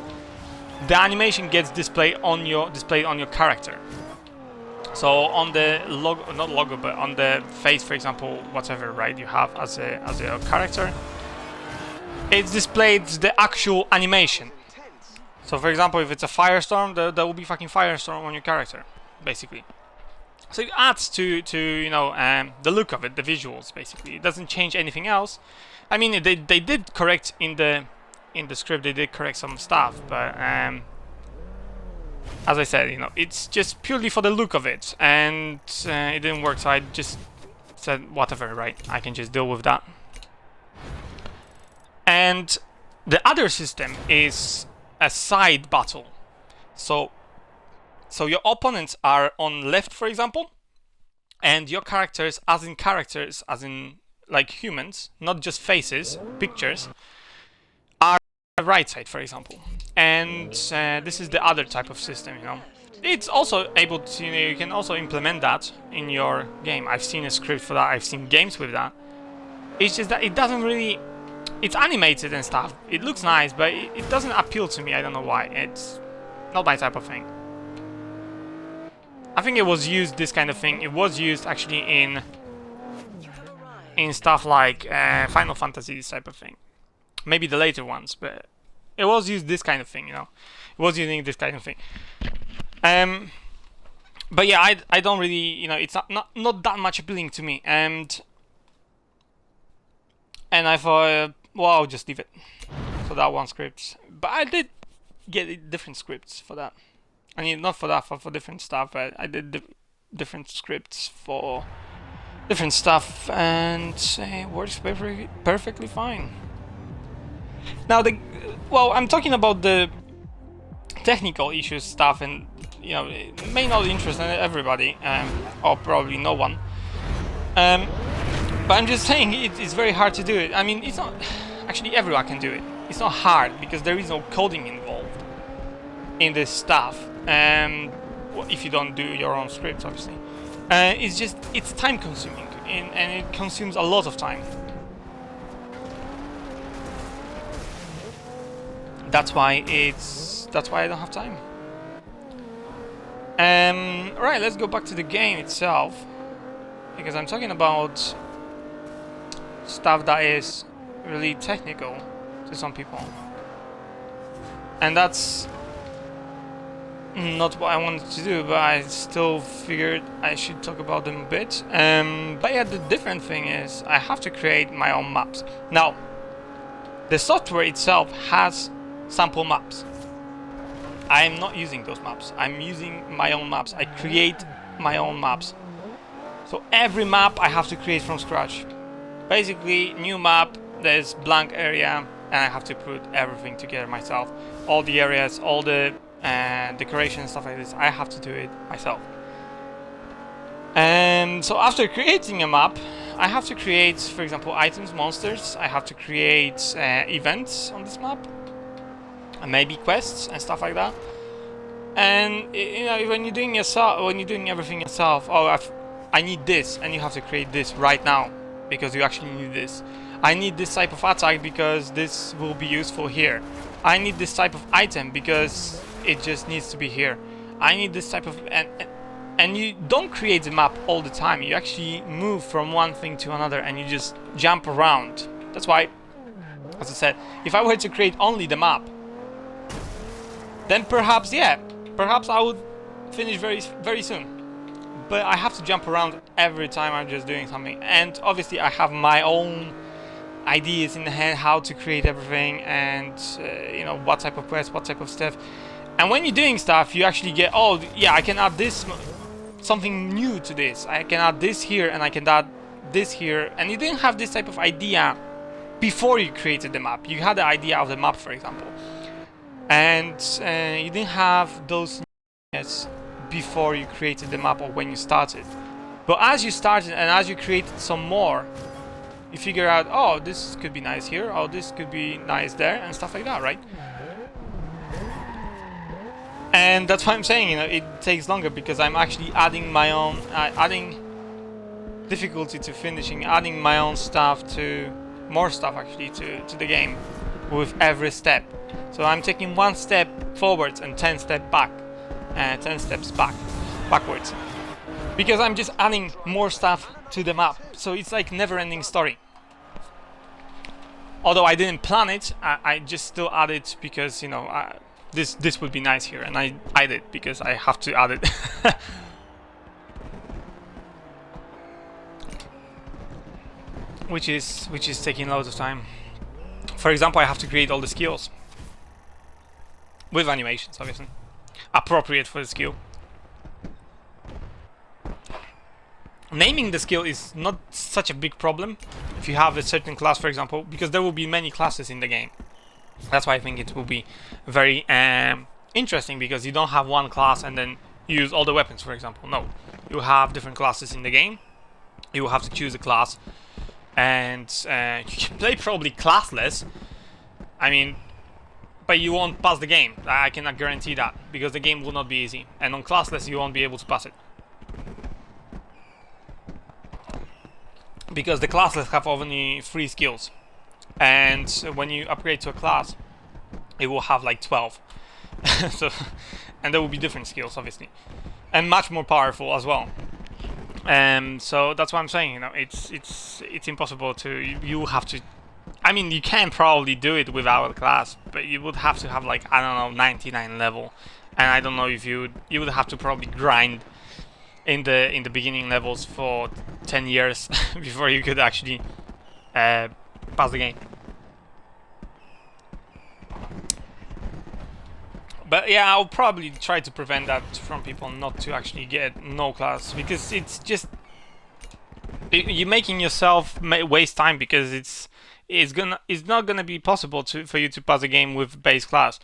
The animation gets displayed on your character. So on the logo, not logo, but on the face, for example, whatever, right? You have as a character, it displays the actual animation. So for example, if it's a firestorm, there will be fucking firestorm on your character, basically. So it adds to you know the look of it, the visuals basically. It doesn't change anything else. I mean they did correct in the script, they did correct some stuff, but as I said, you know, it's just purely for the look of it, and it didn't work, so I just said whatever, right? I can just deal with that. And the other system is a side battle. So your opponents are on left, for example, and your characters, as in like humans, not just faces, pictures, are on the right side, for example. And this is the other type of system, you know. It's also able to, you know, you can also implement that in your game. I've seen a script for that, I've seen games with that. It's just that it doesn't really... It's animated and stuff, it looks nice, but it doesn't appeal to me, I don't know why. It's not my type of thing. I think it was used, this kind of thing, it was used actually in stuff like Final Fantasy, this type of thing. Maybe the later ones, but it was used this kind of thing, you know. It was using this kind of thing. But yeah, I don't really, you know, it's not that much appealing to me, and I thought, well, I'll just leave it for that one script. But I did get different scripts for that. I mean, not for that, for different stuff, but I did different scripts for different stuff, and it works perfectly fine. Now, well, I'm talking about the technical issues stuff, and you know, it may not interest everybody, or probably no one. But I'm just saying it's very hard to do it. I mean, it's not... Actually, everyone can do it. It's not hard, because there is no coding involved in this stuff. Well, if you don't do your own scripts, obviously. It's just... It's time consuming, and it consumes a lot of time. That's why I don't have time. Right, let's go back to the game itself, because I'm talking about stuff that is really technical to some people, and that's not what I wanted to do, but I still figured I should talk about them a bit. But yeah, the different thing is I have to create my own maps. Now, the software itself has sample maps. I am not using those maps. I'm using my own maps. I create my own maps. So every map I have to create from scratch. Basically, new map, there's blank area, and I have to put everything together myself. All the areas, all the decorations, stuff like this, I have to do it myself. And so after creating a map, I have to create, for example, items, monsters. I have to create events on this map. And maybe quests and stuff like that. And you know, when you're doing everything yourself, oh, I need this, and you have to create this right now because you actually need this. I need this type of attack because this will be useful here. I need this type of item because it just needs to be here. I need this type of and you don't create the map all the time. You actually move from one thing to another, and you just jump around. That's why, as I said, if I were to create only the map, then perhaps I would finish very soon. But I have to jump around every time I'm just doing something, and obviously I have my own ideas in the head how to create everything, and you know, what type of quest, what type of stuff. And when you're doing stuff, you actually get, oh yeah, I can add this, something new to this. I can add this here, and I can add this here. And you didn't have this type of idea before you created the map. You had the idea of the map, for example, and you didn't have those ideas before you created the map or when you started. But as you started and as you created some more, you figure out, oh, this could be nice here, oh, this could be nice there, and stuff like that, right? And that's why I'm saying, you know, it takes longer, because I'm actually adding my own, adding difficulty to finishing, adding my own stuff to, more stuff actually to the game with every step. So I'm taking one step forwards and 10 steps backwards, because I'm just adding more stuff to the map. So it's like never-ending story. Although I didn't plan it, I just still add it because, you know, this would be nice here, and I did because I have to add it. which is taking loads of time. For example, I have to create all the skills with animations, obviously, appropriate for the skill. Naming the skill is not such a big problem if you have a certain class, for example, because there will be many classes in the game. That's why I think it will be very interesting, because you don't have one class and then use all the weapons, for example. No, you have different classes in the game. You will have to choose a class, and you can play probably classless. I mean, but you won't pass the game. I cannot guarantee that, because the game will not be easy, and on classless you won't be able to pass it. Because the classes have only 3 skills, and when you upgrade to a class, it will have like 12. So, and there will be different skills, obviously, and much more powerful as well. So that's what I'm saying. You know, it's impossible to. You have to. I mean, you can probably do it without a class, but you would have to have like, I don't know, 99 level, and I don't know if you would have to probably grind in the beginning levels for 10 years before you could actually pass the game. But yeah, I'll probably try to prevent that from people not to actually get no class, because it's just you're making yourself waste time, because it's not gonna be possible for you to pass a game with base class,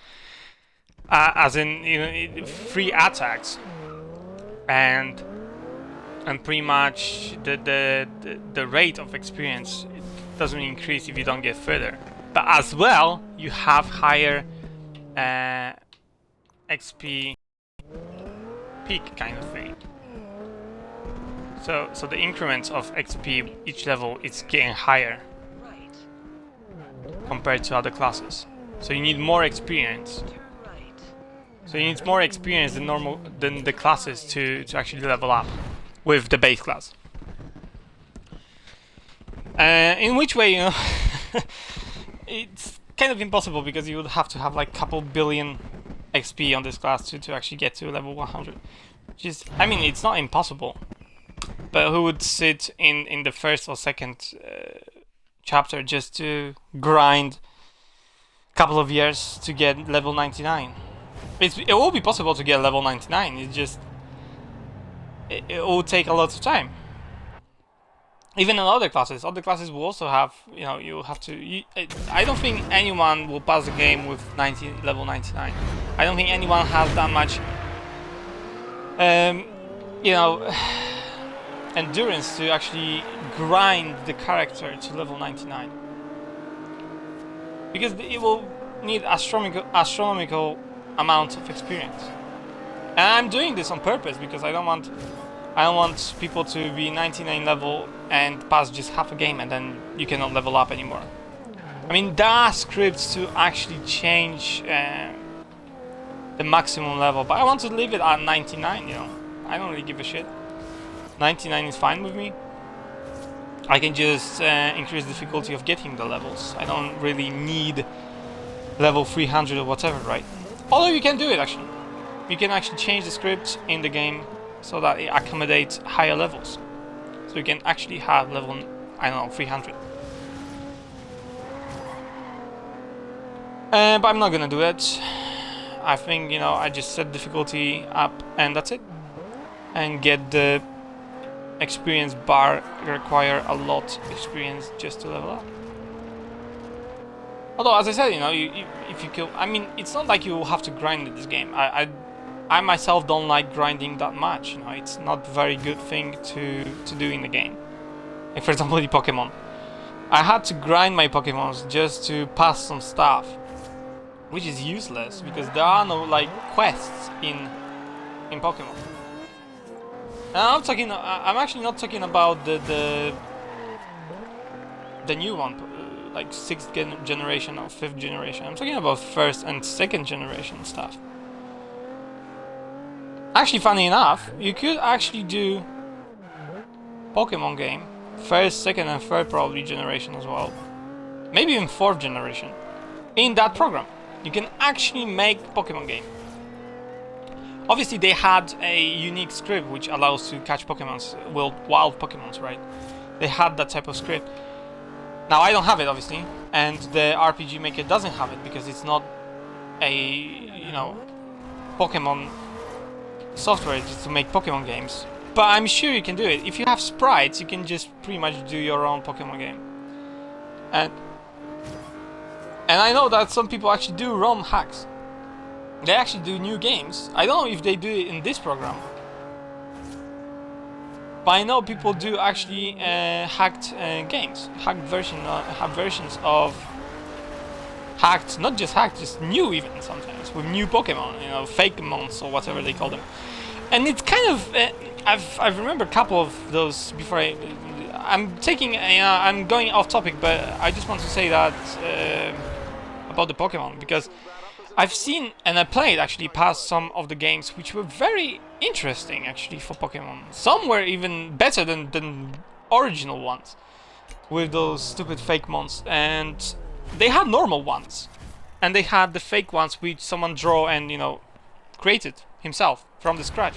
as in, you know, free attacks. And pretty much the rate of experience doesn't increase if you don't get further. But as well, you have higher XP peak kind of thing. So the increments of XP each level is getting higher compared to other classes. So you need more experience. So you need more experience than the classes to actually level up with the base class. In which way, you know, it's kind of impossible, because you would have to have like couple billion XP on this class to actually get to level 100. Which is, I mean, it's not impossible, but who would sit in the first or second chapter just to grind a couple of years to get level 99? It will be possible to get level 99, it's just it will take a lot of time. Even in other classes will also have, you know, you'll have to. I don't think anyone will pass the game with level 99. I don't think anyone has that much, you know, endurance to actually grind the character to level 99, because it will need astronomical amount of experience. And I'm doing this on purpose, because I don't want people to be 99 level and pass just half a game and then you cannot level up anymore. I mean, there are scripts to actually change the maximum level, but I want to leave it at 99, you know. I don't really give a shit. 99 is fine with me. I can just increase the difficulty of getting the levels. I don't really need level 300 or whatever, right? Although you can do it, actually. You can actually change the script in the game so that it accommodates higher levels. So you can actually have level, I don't know, 300. But I'm not gonna do it. I think, you know, I just set difficulty up and that's it. And get the experience bar. Require a lot of experience just to level up. Although, as I said, you know, if you kill, I mean, it's not like you have to grind in this game. I myself don't like grinding that much. You know, it's not a very good thing to do in the game. Like, for example, the Pokemon. I had to grind my Pokemons just to pass some stuff, which is useless because there are no like quests in Pokemon. And I'm actually not talking about the new one, like 6th generation or 5th generation. I'm talking about 1st and 2nd generation stuff. Actually, funny enough, you could actually do Pokemon game 1st, 2nd, and 3rd probably generation as well. Maybe even 4th generation. In that program, you can actually make Pokemon game. Obviously, they had a unique script which allows to catch Pokemons, wild Pokemons, right? They had that type of script. Now I don't have it obviously, and the RPG Maker doesn't have it because it's not a, you know, Pokemon software just to make Pokemon games. But I'm sure you can do it. If you have sprites, you can just pretty much do your own Pokemon game. And I know that some people actually do ROM hacks. They actually do new games. I don't know if they do it in this program. But I know people do actually hacked games. Hacked versions of hacked, not just hacked, just new even sometimes, with new Pokemon, you know, fake mons or whatever they call them. And it's kind of, I've remembered a couple of those before I'm taking, I'm going off topic, but I just want to say that about the Pokemon, because I've seen and I played actually past some of the games which were very interesting actually for Pokemon. Some were even better than original ones with those stupid fake mons, and they had normal ones and they had the fake ones which someone draw and, you know, created himself from the scratch,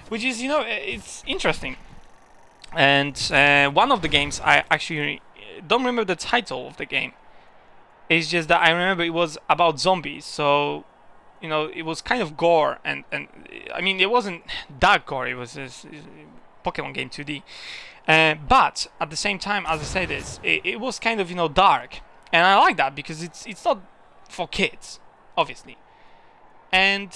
which is, you know, it's interesting. And one of the games, I actually don't remember the title of the game. It's just that I remember it was about zombies, so, you know, it was kind of gore, and I mean, it wasn't that gore, it was a Pokemon game 2D. But at the same time, as I said this, it was kind of, you know, dark, and I like that because it's not for kids, obviously. And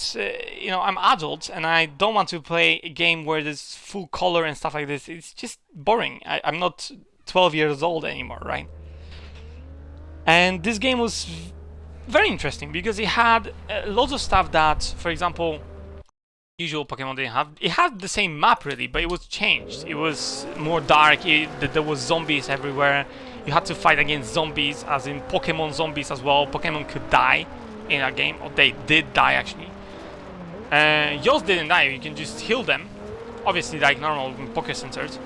you know, I'm adult and I don't want to play a game where there's full color and stuff like this. It's just boring. I'm not 12 years old anymore, right? And this game was very interesting because it had lots of stuff that, for example, usual Pokemon didn't have. It had the same map really, but it was changed. It was more dark. There was zombies everywhere. You had to fight against zombies, as in Pokemon zombies as well. Pokemon could die in a game, or they did die actually. Yours didn't die, you can just heal them, obviously like normal Poké Centers,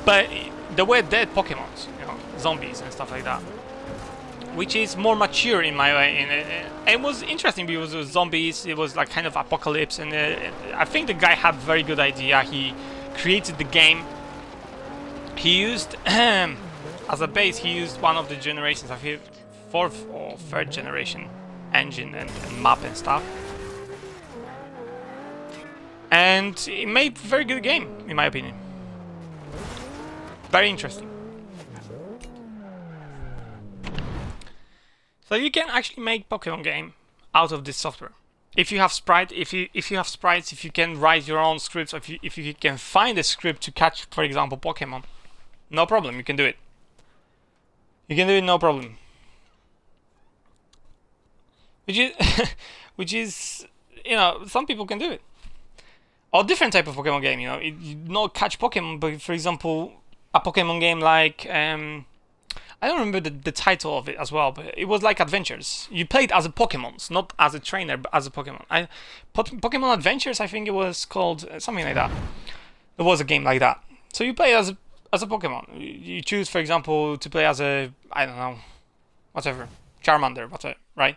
but they were dead Pokemons, you know, zombies and stuff like that, which is more mature in my way. And it was interesting because it was zombies, it was like kind of apocalypse, and I think the guy had a very good idea. He created the game, he used as a base, he used one of the generations, I think 4th or 3rd generation engine and map and stuff, and it made a very good game in my opinion. Very interesting. So you can actually make Pokemon game out of this software if you have if you have sprites, if you can write your own scripts, if you can find a script to catch, for example, Pokemon, no problem, you can do it. You can do it, no problem. Which is, you know, some people can do it. Or different type of Pokemon game, you know, you not catch Pokemon, but for example, a Pokemon game like, I don't remember the title of it as well, but it was like Adventures. You played as a Pokemon, not as a trainer, but as a Pokemon. Pokemon Adventures, I think it was called, something like that. There was a game like that. So you play as a Pokemon. You choose, for example, to play as a, I don't know, whatever, Charmander, whatever, right?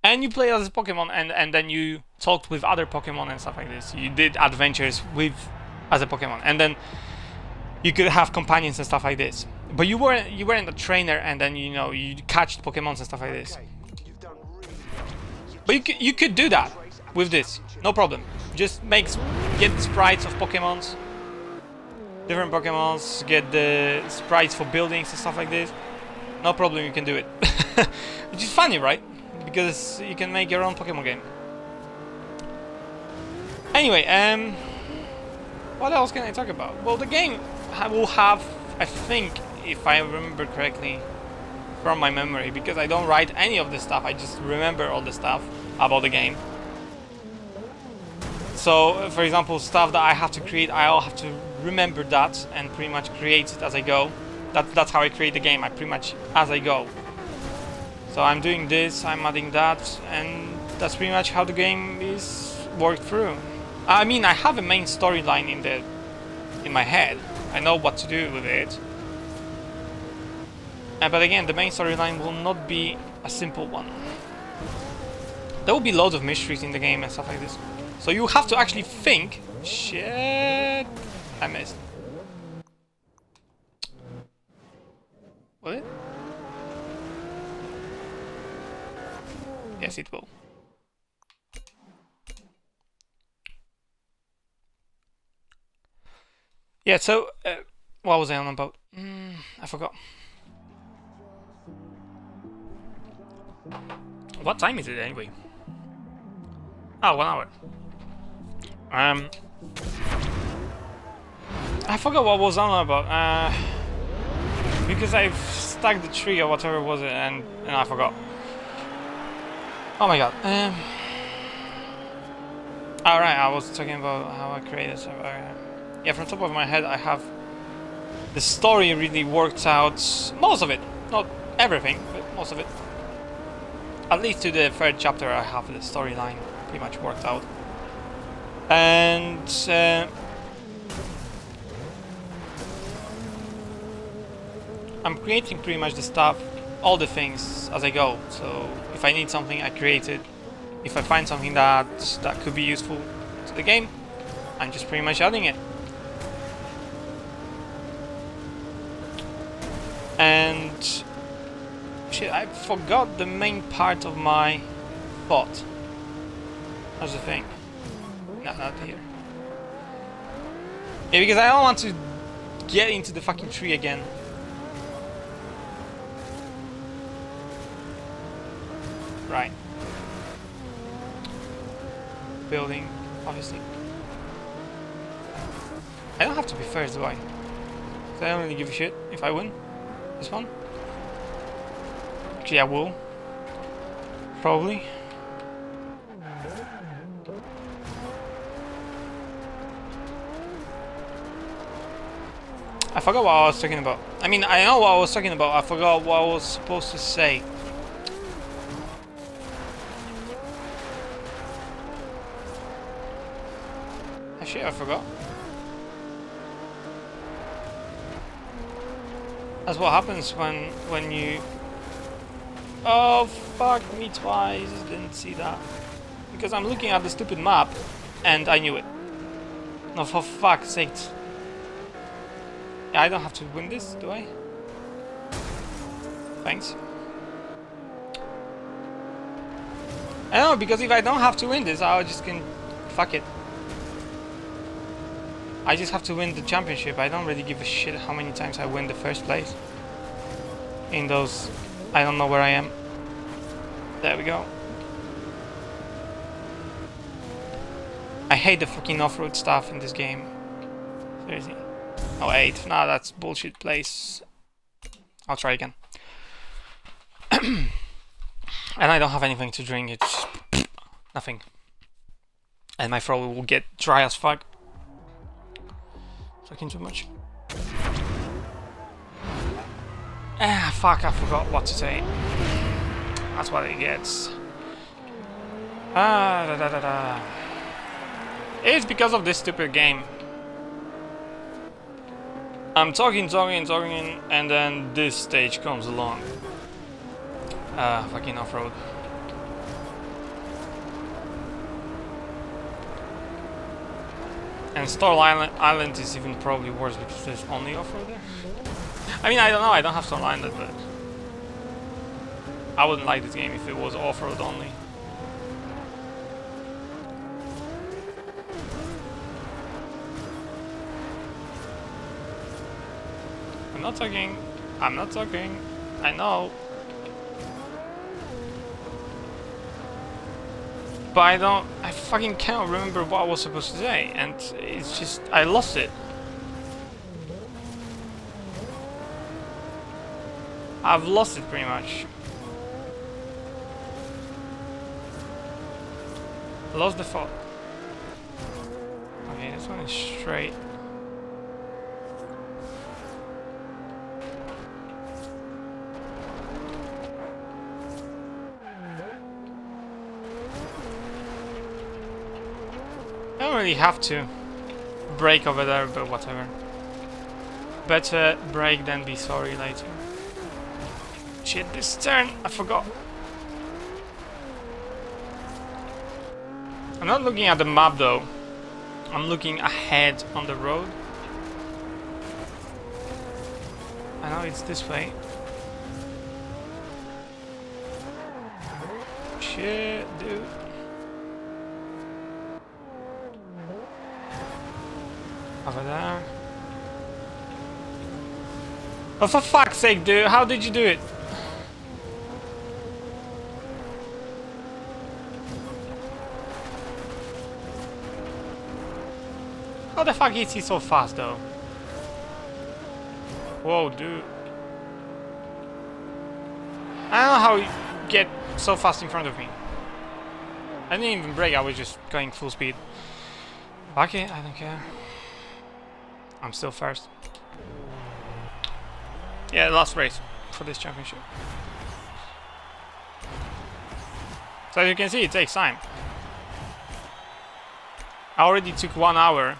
And you play as a Pokemon, and then you talked with other Pokemon and stuff like this. You did adventures as a Pokemon, and then you could have companions and stuff like this. But you weren't a trainer, and then, you know, you catch Pokemons and stuff like this. But you could do that with this, no problem. Just get sprites of Pokemons, different Pokemons, get the sprites for buildings and stuff like this. No problem, you can do it. Which is funny, right? Because you can make your own Pokemon game. Anyway, what else can I talk about? Well, the game will have, I think, if I remember correctly from my memory, because I don't write any of this stuff, I just remember all the stuff about the game. So, for example, stuff that I have to create, I'll have to remember that and pretty much create it as I go. That's how I create the game, I pretty much as I go. So I'm doing this, I'm adding that, and that's pretty much how the game is worked through. I mean, I have a main storyline in my head. I know what to do with it. But again, the main storyline will not be a simple one. There will be loads of mysteries in the game and stuff like this. So you have to actually think. Shit, I missed. What? Yes, it will. Yeah, so, what was I on about? I forgot. What time is it anyway? Oh, 1 hour. I forgot what was on about. Because I've stuck the tree or whatever was it, and I forgot. Oh my god. Alright, I was talking about how I created server. Yeah, from top of my head, I have the story really worked out. Most of it, not everything, but most of it. At least to the third chapter, I have the storyline pretty much worked out. And I'm creating pretty much the stuff, all the things as I go. So if I need something, I create it. If I find something that could be useful to the game, I'm just pretty much adding it. And shit, I forgot the main part of my thought. That's the thing. No, not here. Yeah, because I don't want to get into the fucking tree again. Right. Building, obviously. I don't have to be first, do I? 'Cause I don't really give a shit if I win this one. Actually, I will. Probably. I forgot what I was talking about. I mean, I know what I was talking about. I forgot what I was supposed to say. Actually, I forgot. That's what happens when you... Oh, fuck me twice. Didn't see that. Because I'm looking at the stupid map and I knew it. No, for fuck's sake. Yeah, I don't have to win this, do I? Thanks. I know, because if I don't have to win this, I'll just can... Fuck it. I just have to win the championship. I don't really give a shit how many times I win the first place. In those... I don't know where I am. There we go. I hate the fucking off-road stuff in this game. Seriously. Oh, 8. Nah, that's bullshit place. I'll try again. And I don't have anything to drink. It's... nothing. And my throat will get dry as fuck. Talking too much. Ah, fuck, I forgot what to say. That's what it gets. Ah, da da da da. It's because of this stupid game. I'm talking, and then this stage comes along. Fucking off-road. And Star Island is even probably worse because there's only off-road there. I mean, I don't know, I don't have Star Island, but... I wouldn't like this game if it was off-road only. I'm not talking. I know. But I fucking cannot remember what I was supposed to say, and it's just, I lost it. I've lost it pretty much. Lost the thought. Okay, this one is straight. I don't really have to brake over there, but whatever. Better brake than be sorry later. Shit, this turn, I forgot. I'm not looking at the map though. I'm looking ahead on the road. I know it's this way. Shit. shit, dude. Over there. Oh, for fuck's sake, dude, how did you do it? How the fuck is he so fast, though? Whoa, dude. I don't know how you get so fast in front of me. I didn't even brake, I was just going full speed. Fuck it, I don't care. I'm still first. Yeah, last race for this championship. So as you can see, it takes time. I already took 1 hour.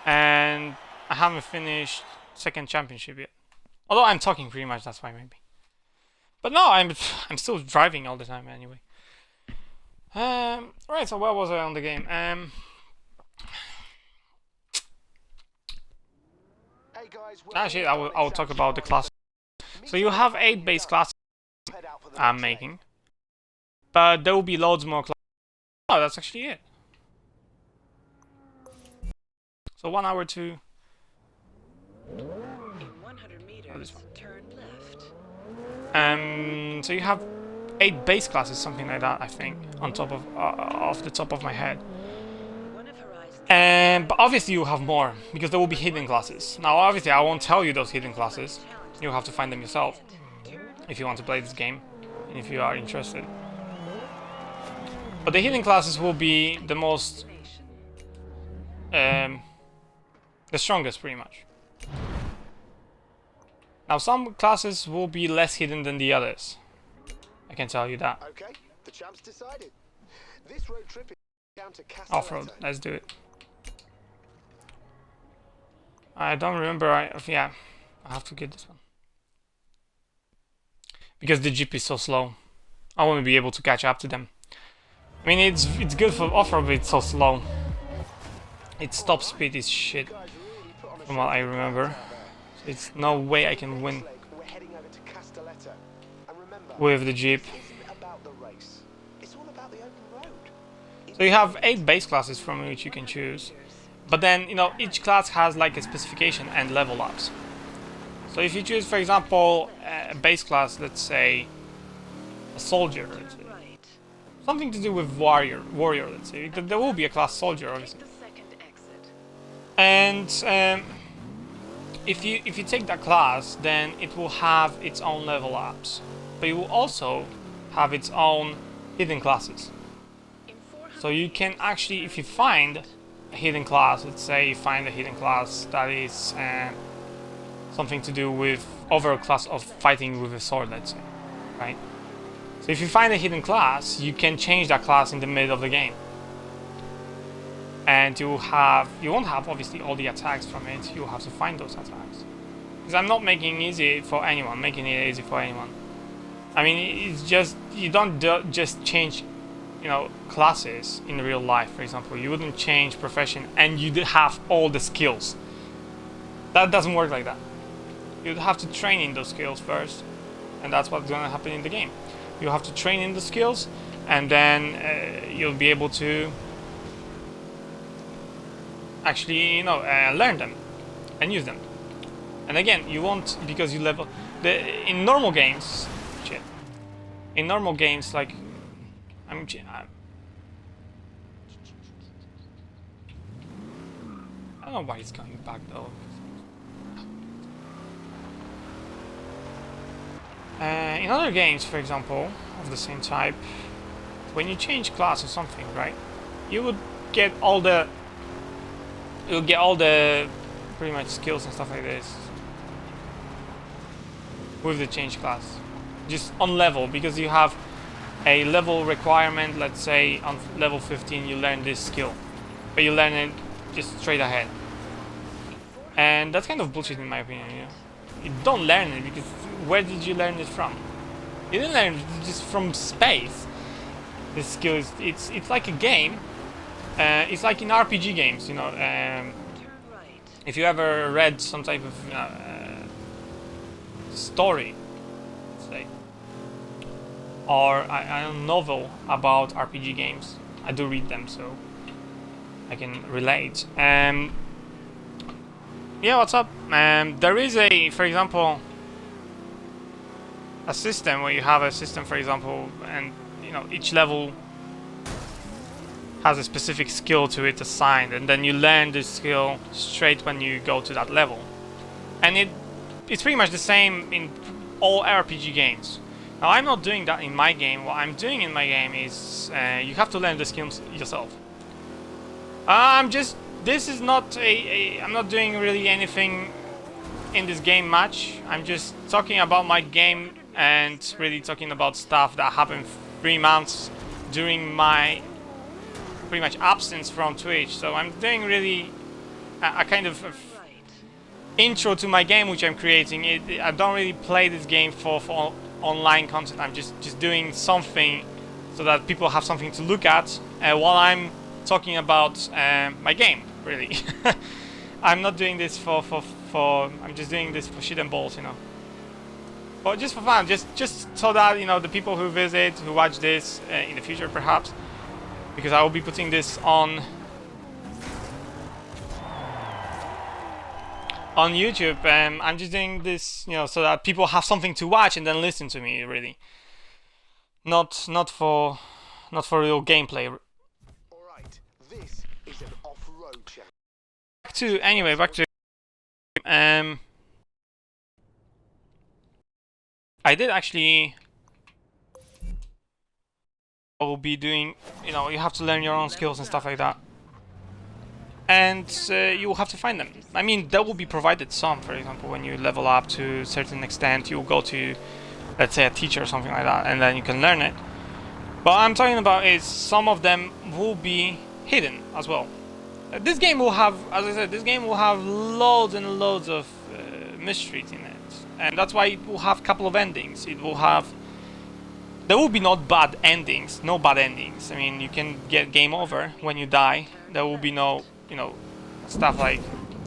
And I haven't finished second championship yet. Although I'm talking pretty much, that's why maybe. But no, I'm still driving all the time anyway. Right, so where was I on the game? Actually, I will talk about the classes. So you have 8 base classes I'm making. But there will be loads more classes. Oh, that's actually it. So 1 hour to... In 100 meters, turn left. So you have 8 base classes, something like that, I think, on top of off the top of my head. But obviously you have more, because there will be hidden classes. Now obviously I won't tell you those hidden classes. You'll have to find them yourself, if you want to play this game, and if you are interested. But the hidden classes will be the most... the strongest, pretty much. Now some classes will be less hidden than the others. I can tell you that. Okay, the champ's decided. This road trip is down to Off-road, let's do it. I don't remember, yeah, I have to get this one. Because the Jeep is so slow. I won't be able to catch up to them. I mean, it's good for off-road, but it's so slow. Its top speed is shit, from what I remember. So it's no way I can win with the Jeep. So you have 8 base classes from which you can choose. But then, you know, each class has like a specification and level ups. So if you choose, for example, a base class, let's say a soldier, let's say. Something to do with warrior, let's say. There will be a class soldier, obviously. And if you take that class, then it will have its own level ups, but it will also have its own hidden classes. So you can actually, if you find a hidden class, let's say you find a hidden class that is something to do with over a class of fighting with a sword, let's say, right? So if you find a hidden class, you can change that class in the middle of the game. And you won't have obviously all the attacks from it. You'll have to find those attacks. Because I'm not making it easy for anyone, making it easy for anyone. I mean, it's just, you don't just change, you know, classes in real life, for example. You wouldn't change profession and you'd have all the skills. That doesn't work like that. You'd have to train in those skills first, and that's what's gonna happen in the game. You have to train in the skills, and then you'll be able to actually, you know, learn them and use them. And again, you won't, because you level in normal games. Shit. In normal games, like I don't know why it's going back though. In other games, for example, of the same type, when you change class or something, right, you would get all the pretty much skills and stuff like this with the change class, just on level, because you have a level requirement. Let's say on level 15 you learn this skill, but you learn it just straight ahead, and that's kind of bullshit in my opinion. You know, you don't learn it because where did you learn it from? You didn't learn it just from space. This skill is it's like a game. It's like in RPG games, you know. If you ever read some type of story, let's say, or a novel about RPG games. I do read them, so I can relate. Yeah, what's up? There is for example, a system where you have a system, for example, and each level has a specific skill to it assigned, and then you learn this skill straight when you go to that level. And it's pretty much the same in all RPG games. Now, I'm not doing that in my game. What I'm doing in my game is you have to learn the skills yourself. This is not I'm not doing really anything in this game much. I'm just talking about my game and really talking about stuff that happened 3 months during my pretty much absence from Twitch. So I'm doing really a kind of intro to my game which I'm creating. I don't really play this game for online content. I'm just doing something so that people have something to look at while I'm talking about my game, really. I'm not doing this for I'm just doing this for shit and balls, but just for fun, just so that the people who visit, who watch this in the future perhaps, because I will be putting this on YouTube. I'm just doing this, so that people have something to watch and then listen to me. Really, not for real gameplay. All right, this is an off-road channel. Back to I did actually. I will be doing, you have to learn your own skills and stuff like that. And you will have to find them. I mean, there will be provided some, for example, when you level up to a certain extent, you'll go to, let's say, a teacher or something like that, and then you can learn it. But what I'm talking about is some of them will be hidden as well. This game will have, as I said, this game will have loads and loads of mysteries in it. And that's why it will have a couple of endings. There will be no bad endings. I mean, you can get game over when you die. There will be no, stuff like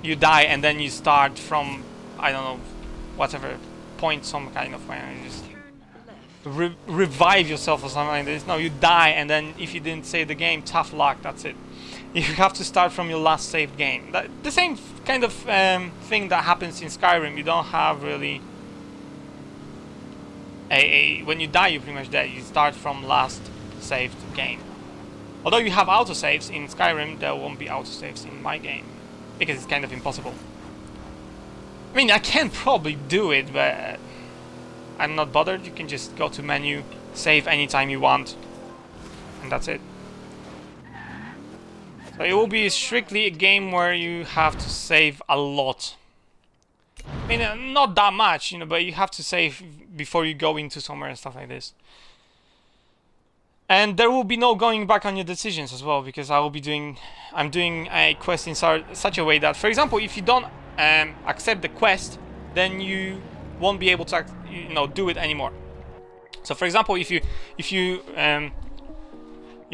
you die and then you start from, I don't know, whatever point, some kind of way. You just revive yourself or something like this. No, you die and then if you didn't save the game, tough luck, that's it. You have to start from your last saved game. The same kind of thing that happens in Skyrim. You don't have really when you die, you're pretty much dead. You start from last saved game. Although you have autosaves in Skyrim, there won't be autosaves in my game because it's kind of impossible. I mean, I can probably do it, but I'm not bothered. You can just go to menu, save anytime you want, and that's it. So it will be strictly a game where you have to save a lot. I mean, not that much, but you have to save before you go into somewhere and stuff like this. And there will be no going back on your decisions as well, because I'm doing a quest in such a way that, for example, if you don't accept the quest, then you won't be able to, do it anymore. So, for example, if you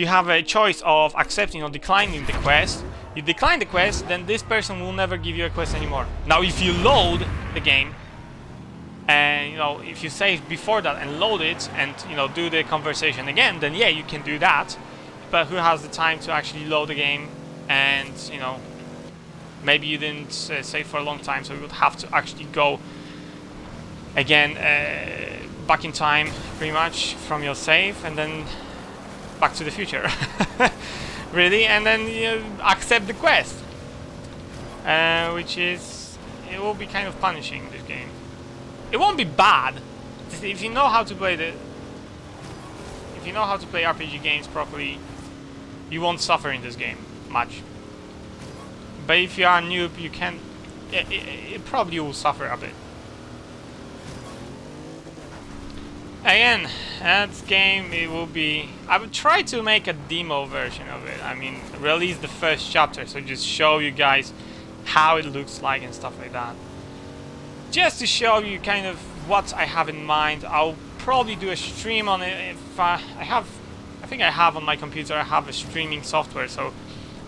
have a choice of accepting or declining the quest. You decline the quest, then this person will never give you a quest anymore. Now, if you load the game, and if you save before that and load it, and do the conversation again, then yeah, you can do that. But who has the time to actually load the game? And maybe you didn't save for a long time, so you would have to actually go again back in time, pretty much from your save, and then back to the future. Really, and then you accept the quest, which it will be kind of punishing, this game. It won't be bad if you know how to play RPG games properly. You won't suffer in this game much. But if you are a noob, you can. It probably will suffer a bit. Again, this game, it will be. I would try to make a demo version of it. I mean, release the first chapter, so just show you guys how it looks like and stuff like that. Just to show you kind of what I have in mind. I'll probably do a stream on it. If I think I have on my computer. I have a streaming software, so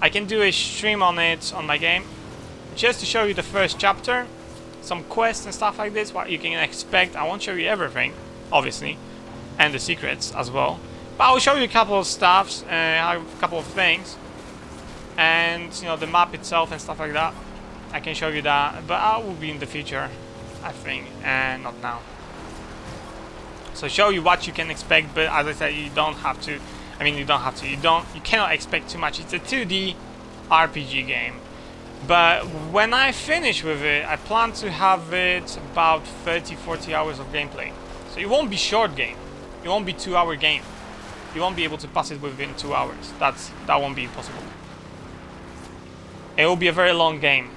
I can do a stream on it on my game, just to show you the first chapter, some quests and stuff like this. What you can expect. I won't show you everything, obviously, and the secrets as well. But I'll show you a couple of stuffs, a couple of things, and you know, the map itself and stuff like that. I can show you that, but I will be in the future, I think, and not now. So show you what you can expect, but as I said, you don't have to. I mean, you don't have to. You cannot expect too much. It's a 2D RPG game. But when I finish with it, I plan to have it about 30-40 hours of gameplay. So it won't be short game. It won't be 2-hour game. You won't be able to pass it within 2 hours. That won't be possible. It will be a very long game.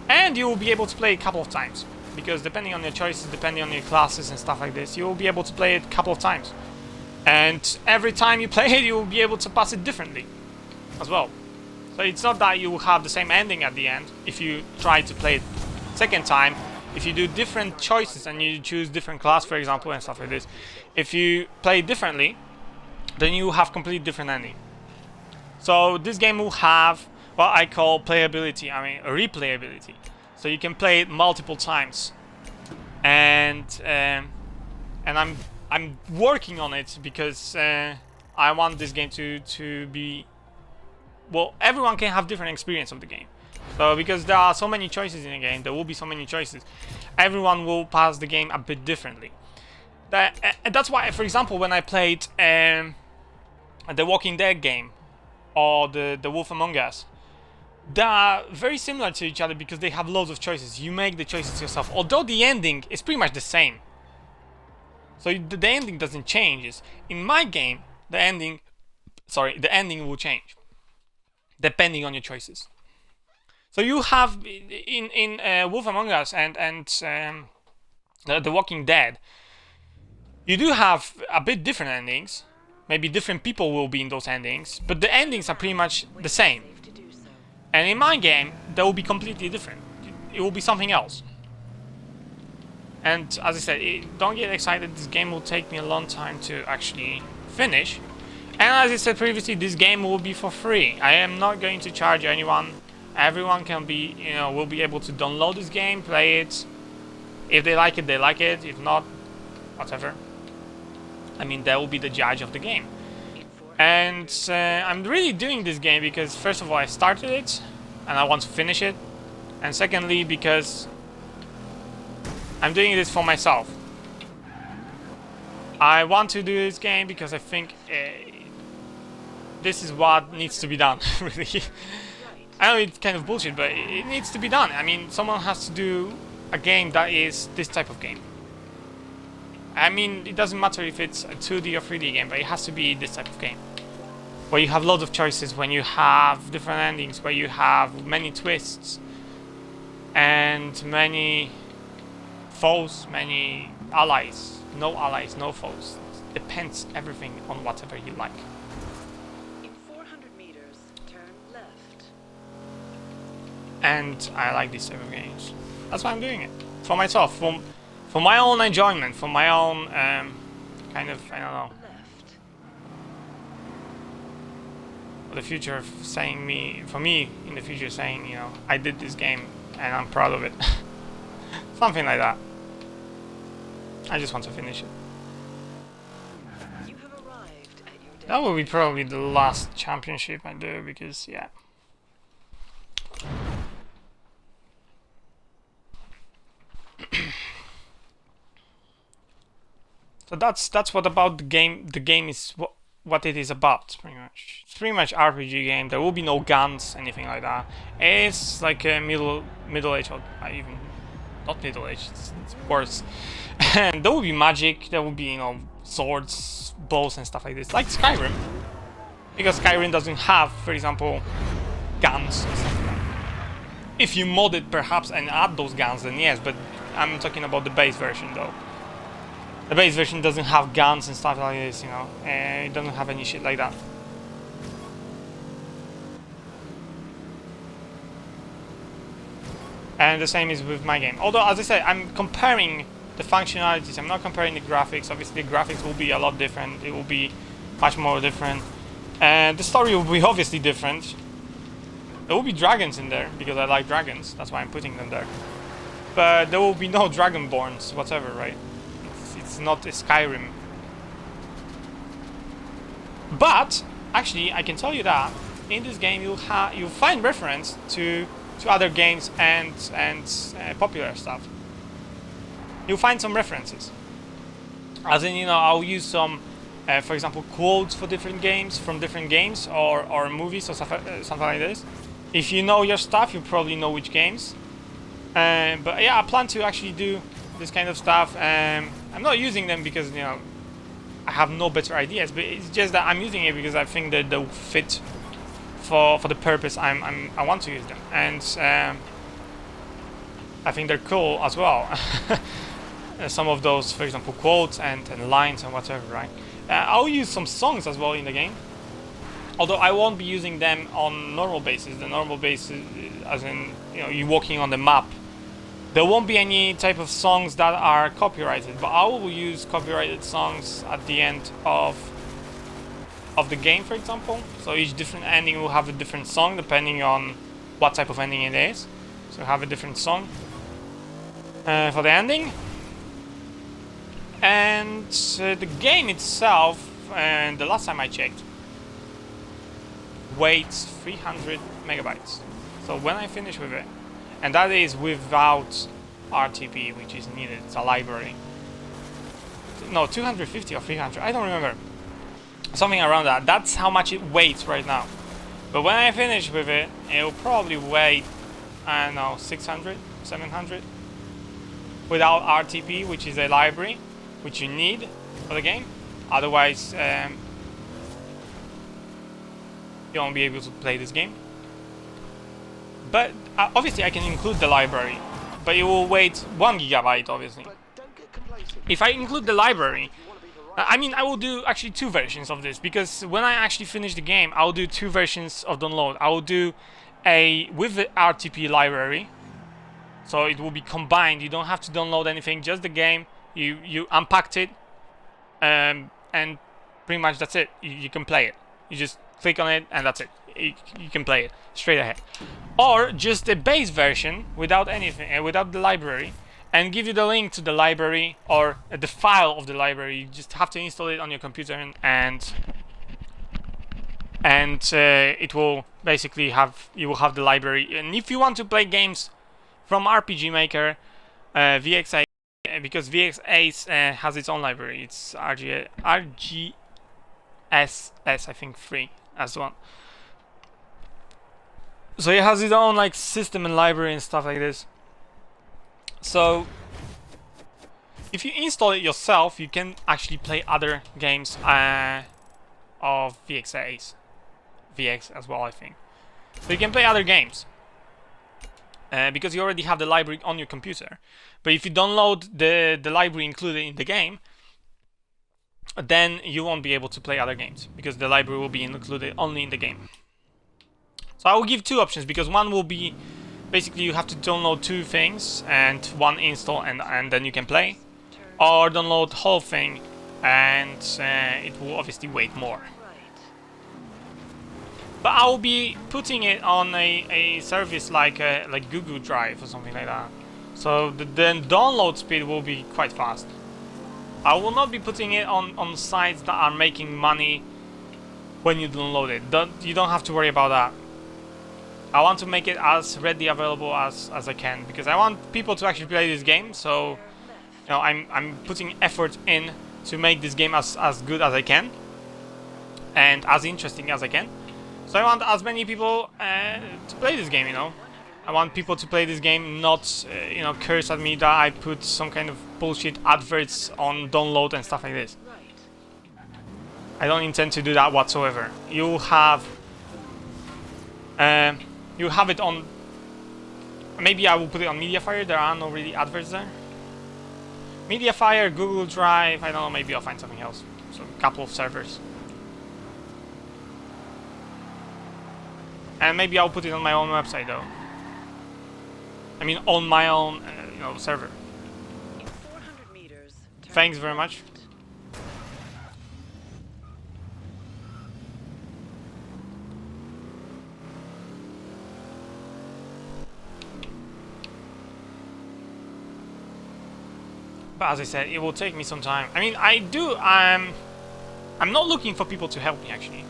And you will be able to play it a couple of times. Because depending on your choices, depending on your classes and stuff like this, you will be able to play it a couple of times. And every time you play it, you will be able to pass it differently as well. So it's not that you will have the same ending at the end if you try to play it second time. If you do different choices and you choose different class, for example, and stuff like this, if you play differently, then you will have completely different ending. So this game will have what I call playability, I mean replayability. So you can play it multiple times, and I'm working on it because I want this game to be, well, everyone can have different experience of the game. So because there are so many choices in the game, there will be so many choices, everyone will pass the game a bit differently. That's why, for example, when I played the Walking Dead game or the Wolf Among Us, they are very similar to each other because they have loads of choices. You make the choices yourself, although the ending is pretty much the same. So the ending doesn't change. In my game, the ending will change depending on your choices. So you have in Wolf Among Us and The Walking Dead, you do have a bit different endings. Maybe different people will be in those endings, but the endings are pretty much the same. And in my game, they will be completely different. It will be something else. And as I said, don't get excited. This game will take me a long time to actually finish. And as I said previously, this game will be for free. I am not going to charge anyone. Everyone can be, will be able to download this game, play it. If they like it, they like it. If not, whatever. I mean, they will be the judge of the game. And I'm really doing this game because, first of all, I started it and I want to finish it. And secondly, because I'm doing this for myself. I want to do this game because I think this is what needs to be done, really. I know it's kind of bullshit, but it needs to be done. I mean, someone has to do a game that is this type of game. I mean, it doesn't matter if it's a 2D or 3D game, but it has to be this type of game. Where you have loads of choices, when you have different endings, where you have many twists, and many foes, many allies. No allies, no foes. Depends everything on whatever you like. In 400 meters, turn left. And I like these type of games. That's why I'm doing it. For myself, for my own enjoyment, for my own kind of, I don't know. Left. The future saying for me in the future saying, I did this game and I'm proud of it. Something like that. I just want to finish it. You have arrived at your That will be probably the last championship I do because, yeah. So that's what about the game. The game is what it is about, pretty much. It's pretty much RPG game. There will be no guns, anything like that. It's like a middle age, or even not middle age. It's worse. And there will be magic. There will be swords, bows, and stuff like this, like Skyrim. Because Skyrim doesn't have, for example, guns and stuff like that. If you mod it perhaps and add those guns, then yes. But I'm talking about the base version though. The base version doesn't have guns and stuff like this, it doesn't have any shit like that. And the same is with my game. Although, as I said, I'm comparing the functionalities, I'm not comparing the graphics. Obviously, the graphics will be a lot different, it will be much more different. And the story will be obviously different. There will be dragons in there, because I like dragons, that's why I'm putting them there. But there will be no dragonborns whatsoever, right? It's not a Skyrim But actually, I can tell you that in this game you'll find reference to other games and popular stuff. You'll find some references. As in, you know, I'll use some, for example, quotes for different games from different games or movies or stuff, something like this. If you know your stuff, you probably know which games. But yeah, I plan to actually do this kind of stuff. I'm not using them because, you know, I have no better ideas, but it's just that I'm using it because I think that they'll fit for the purpose I want to use them, and I think they're cool as well. Some of those, for example, quotes and lines and whatever, right? I'll use some songs as well in the game, although I won't be using them on normal basis. The normal basis, as in, you know, you walking on the map. There won't be any type of songs that are copyrighted, but I will use copyrighted songs at the end of the game, for example. So each different ending will have a different song depending on what type of ending it is. So have a different song for the ending. And the game itself, and the last time I checked, weighs 300 megabytes. So when I finish with it, and that is without RTP, which is needed, it's a library. No, 250 or 300, I don't remember. Something around that. That's how much it weighs right now. But when I finish with it, it'll probably weigh, I don't know, 600, 700. Without RTP, which is a library, which you need for the game. Otherwise, you won't be able to play this game. But obviously I can include the library, but it will weigh 1 gigabyte obviously. But don't get complacent. If I include the library, You want to be the right. I mean, I will do actually 2 versions of this, because when I actually finish the game, I'll do 2 versions of download. I will do a with the RTP library, so it will be combined. You don't have to download anything, just the game. You unpacked it, and pretty much that's it. You can play it. You just click on it, and that's it. You can play it straight ahead. Or just the base version without anything, without the library, and give you the link to the library or the file of the library. You just have to install it on your computer, and it will basically you will have the library. And if you want to play games from RPG Maker, VXA, because VXA has its own library. It's RGSS, I think 3 as one. So it has its own like system and library and stuff like this. So if you install it yourself, you can actually play other games of VXAs, VX as well, I think. So you can play other games because you already have the library on your computer. But if you download the library included in the game, then you won't be able to play other games because the library will be included only in the game. So I will give 2 options, because one will be basically you have to download 2 things and one install, and then you can play, or download the whole thing and it will obviously weight more. But I will be putting it on a service like Google Drive or something like that. So the download speed will be quite fast. I will not be putting it on sites that are making money when you download it. You don't have to worry about that. I want to make it as readily available as I can, because I want people to actually play this game. So, you know, I'm putting effort in to make this game as good as I can and as interesting as I can. So I want as many people to play this game, you know. I want people to play this game, not you know, curse at me that I put some kind of bullshit adverts on download and stuff like this. I don't intend to do that whatsoever. You have it on. Maybe I will put it on Mediafire. There are no really adverts there. Mediafire, Google Drive. I don't know. Maybe I'll find something else. So a couple of servers. And maybe I'll put it on my own website though. I mean, on my own, you know, server. In 400 meters, turn Thanks very much. left. But as I said, it will take me some time. I mean, I do. I'm not looking for people to help me actually.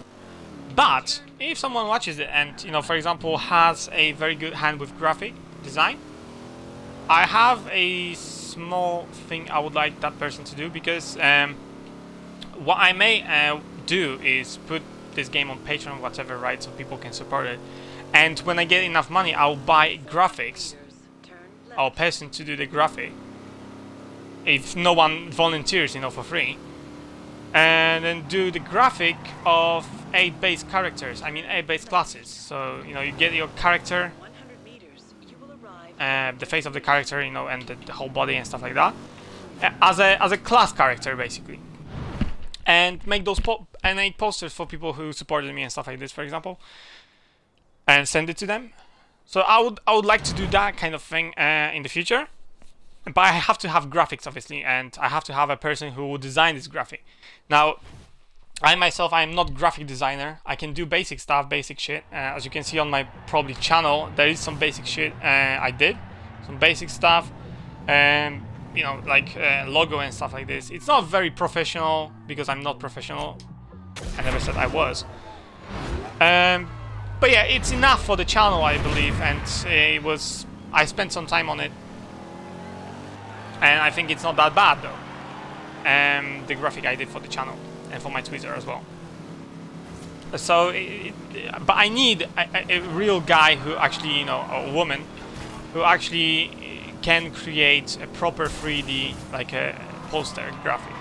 But if someone watches it and, you know, for example, has a very good hand with graphic design, I have a small thing I would like that person to do, because what I may do is put this game on Patreon or whatever, right, so people can support it. And when I get enough money, I'll buy graphics or person to do the graphic, if no one volunteers, you know, for free. And then do the graphic of 8 base characters, I mean 8 base classes. So, you know, you get your character, 100 meters, you will arrive. the face of the character, you know, and the whole body and stuff like that, as a class character basically. And make those and make posters for people who supported me and stuff like this, for example, and send it to them. So I would like to do that kind of thing in the future, but I have to have graphics obviously, and I have to have a person who will design this graphic. Now, I myself, I am not graphic designer. I can do basic stuff, basic shit. As you can see on my probably channel, there is some basic shit I did, some basic stuff. You know, like logo and stuff like this. It's not very professional because I'm not professional. I never said I was. But yeah, it's enough for the channel, I believe, and I spent some time on it, and I think it's not that bad though. The graphic I did for the channel and for my Twitter as well. So, but I need a real guy who actually, you know, a woman who actually can create a proper 3D, like a poster graphic.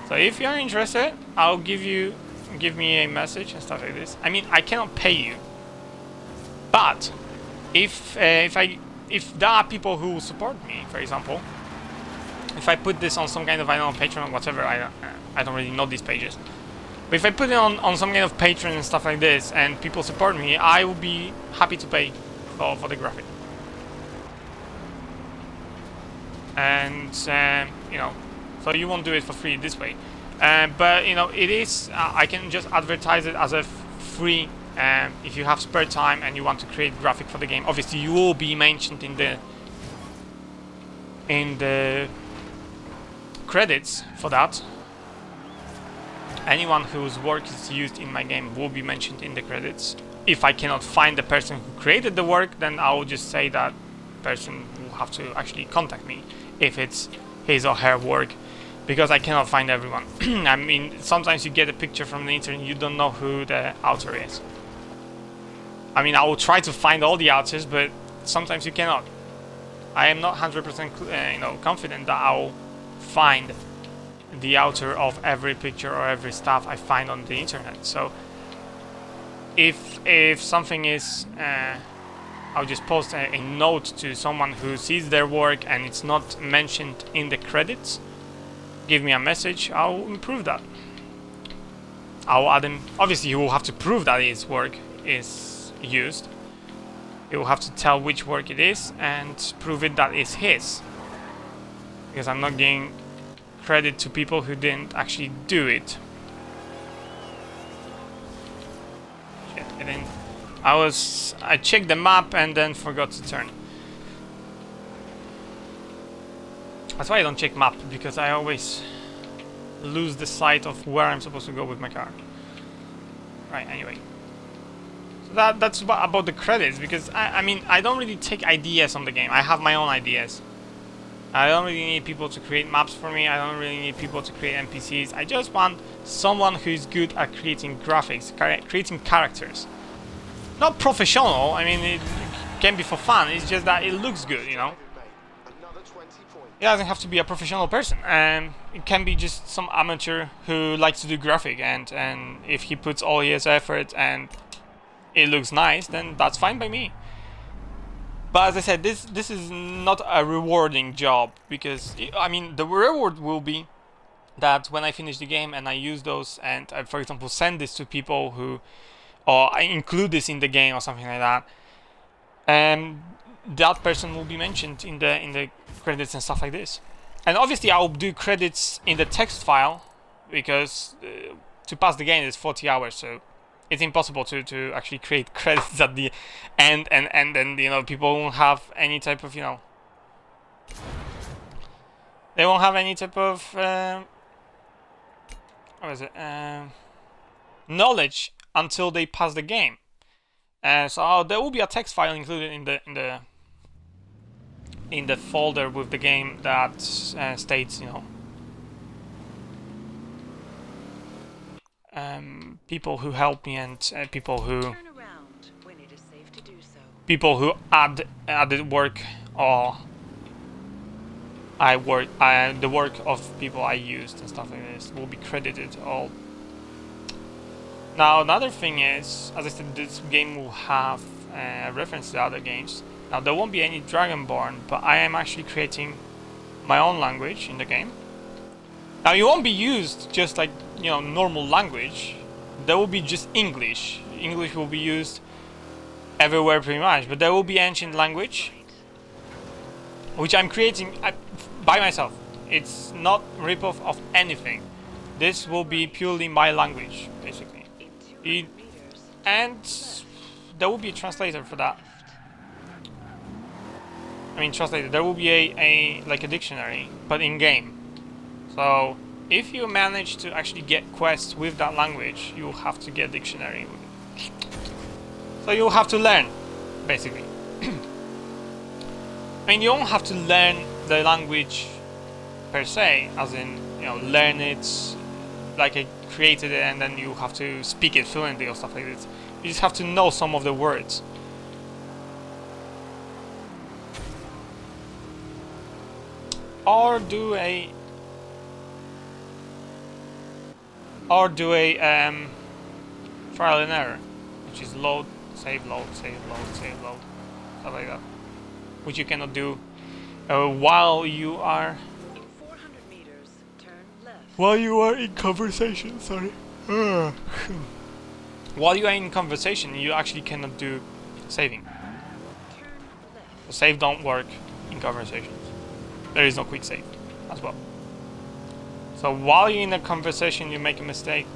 So if you're interested, I'll give me a message and stuff like this. I mean, I cannot pay you, but if there are people who support me, for example, if I put this on some kind of, I don't know, Patreon or whatever, I don't really know these pages, but if I put it on some kind of Patreon and stuff like this, and people support me, I will be happy to pay for the graphic. And you know, so you won't do it for free this way, but you know, it is I can just advertise it as a free. If you have spare time and you want to create graphic for the game, obviously you will be mentioned in the credits for that. Anyone whose work is used in my game will be mentioned in the credits. If I cannot find the person who created the work, then I will just say that person will have to actually contact me if it's his or her work, because I cannot find everyone. I mean, sometimes you get a picture from the internet, you don't know who the author is. I mean, I will try to find all the authors, but sometimes you cannot. I am not 100% you know, confident that I will find the author of every picture or every stuff I find on the internet. So if something is I'll just post a note to someone who sees their work and it's not mentioned in the credits, give me a message, I'll improve that. I'll add him. Obviously, you will have to prove that his work is used. You will have to tell which work it is and prove it that it's his. Because I'm not giving credit to people who didn't actually do it. Shit, I didn't. I checked the map and then forgot to turn. That's why I don't check map, because I always lose the sight of where I'm supposed to go with my car. Right, anyway. So that's about the credits, because I mean, I don't really take ideas on the game. I have my own ideas. I don't really need people to create maps for me. I don't really need people to create NPCs. I just want someone who's good at creating graphics, creating characters. Not professional, I mean, it can be for fun, it's just that it looks good, you know? It doesn't have to be a professional person, and it can be just some amateur who likes to do graphic, and if he puts all his effort and it looks nice, then that's fine by me. But as I said, this is not a rewarding job, because, I mean, the reward will be that when I finish the game and I use those and I, for example, send this to people who, or I include this in the game or something like that, and that person will be mentioned in the credits and stuff like this. And obviously I'll do credits in the text file, because to pass the game is 40 hours, so it's impossible to actually create credits at the end, and then, you know, people won't have any type of, you know, they won't have any type of what is it? Knowledge until they pass the game. So there will be a text file included in the folder with the game that states, you know, people who help me and people who Turn around when it is safe to do so. added work, or the work of people I used and stuff like this will be credited all. Now another thing is, as I said, this game will have reference to other games. Now there won't be any Dragonborn, but I am actually creating my own language in the game. Now it won't be used just like, you know, normal language. There will be just English. English will be used everywhere pretty much, but there will be ancient language, which I'm creating by myself. It's not ripoff of anything. This will be purely my language, basically. And there will be a translator for that. I mean, translator. There will be a like a dictionary, but in game. So if you manage to actually get quests with that language, you'll have to get dictionary. So you'll have to learn, basically. I mean, you don't have to learn the language per se, as in, you know, learn it like I created it and then you have to speak it fluently or stuff like this. You just have to know some of the words. Or do a trial and error, which is load, save, load, save, load, save, load, stuff like that, which you cannot do while you are In 400 meters, turn left. while you are in conversation. Sorry. While you are in conversation, you actually cannot do saving. Turn left. The save don't work in conversations. There is no quick save as well. So while you're in a conversation, you make a mistake,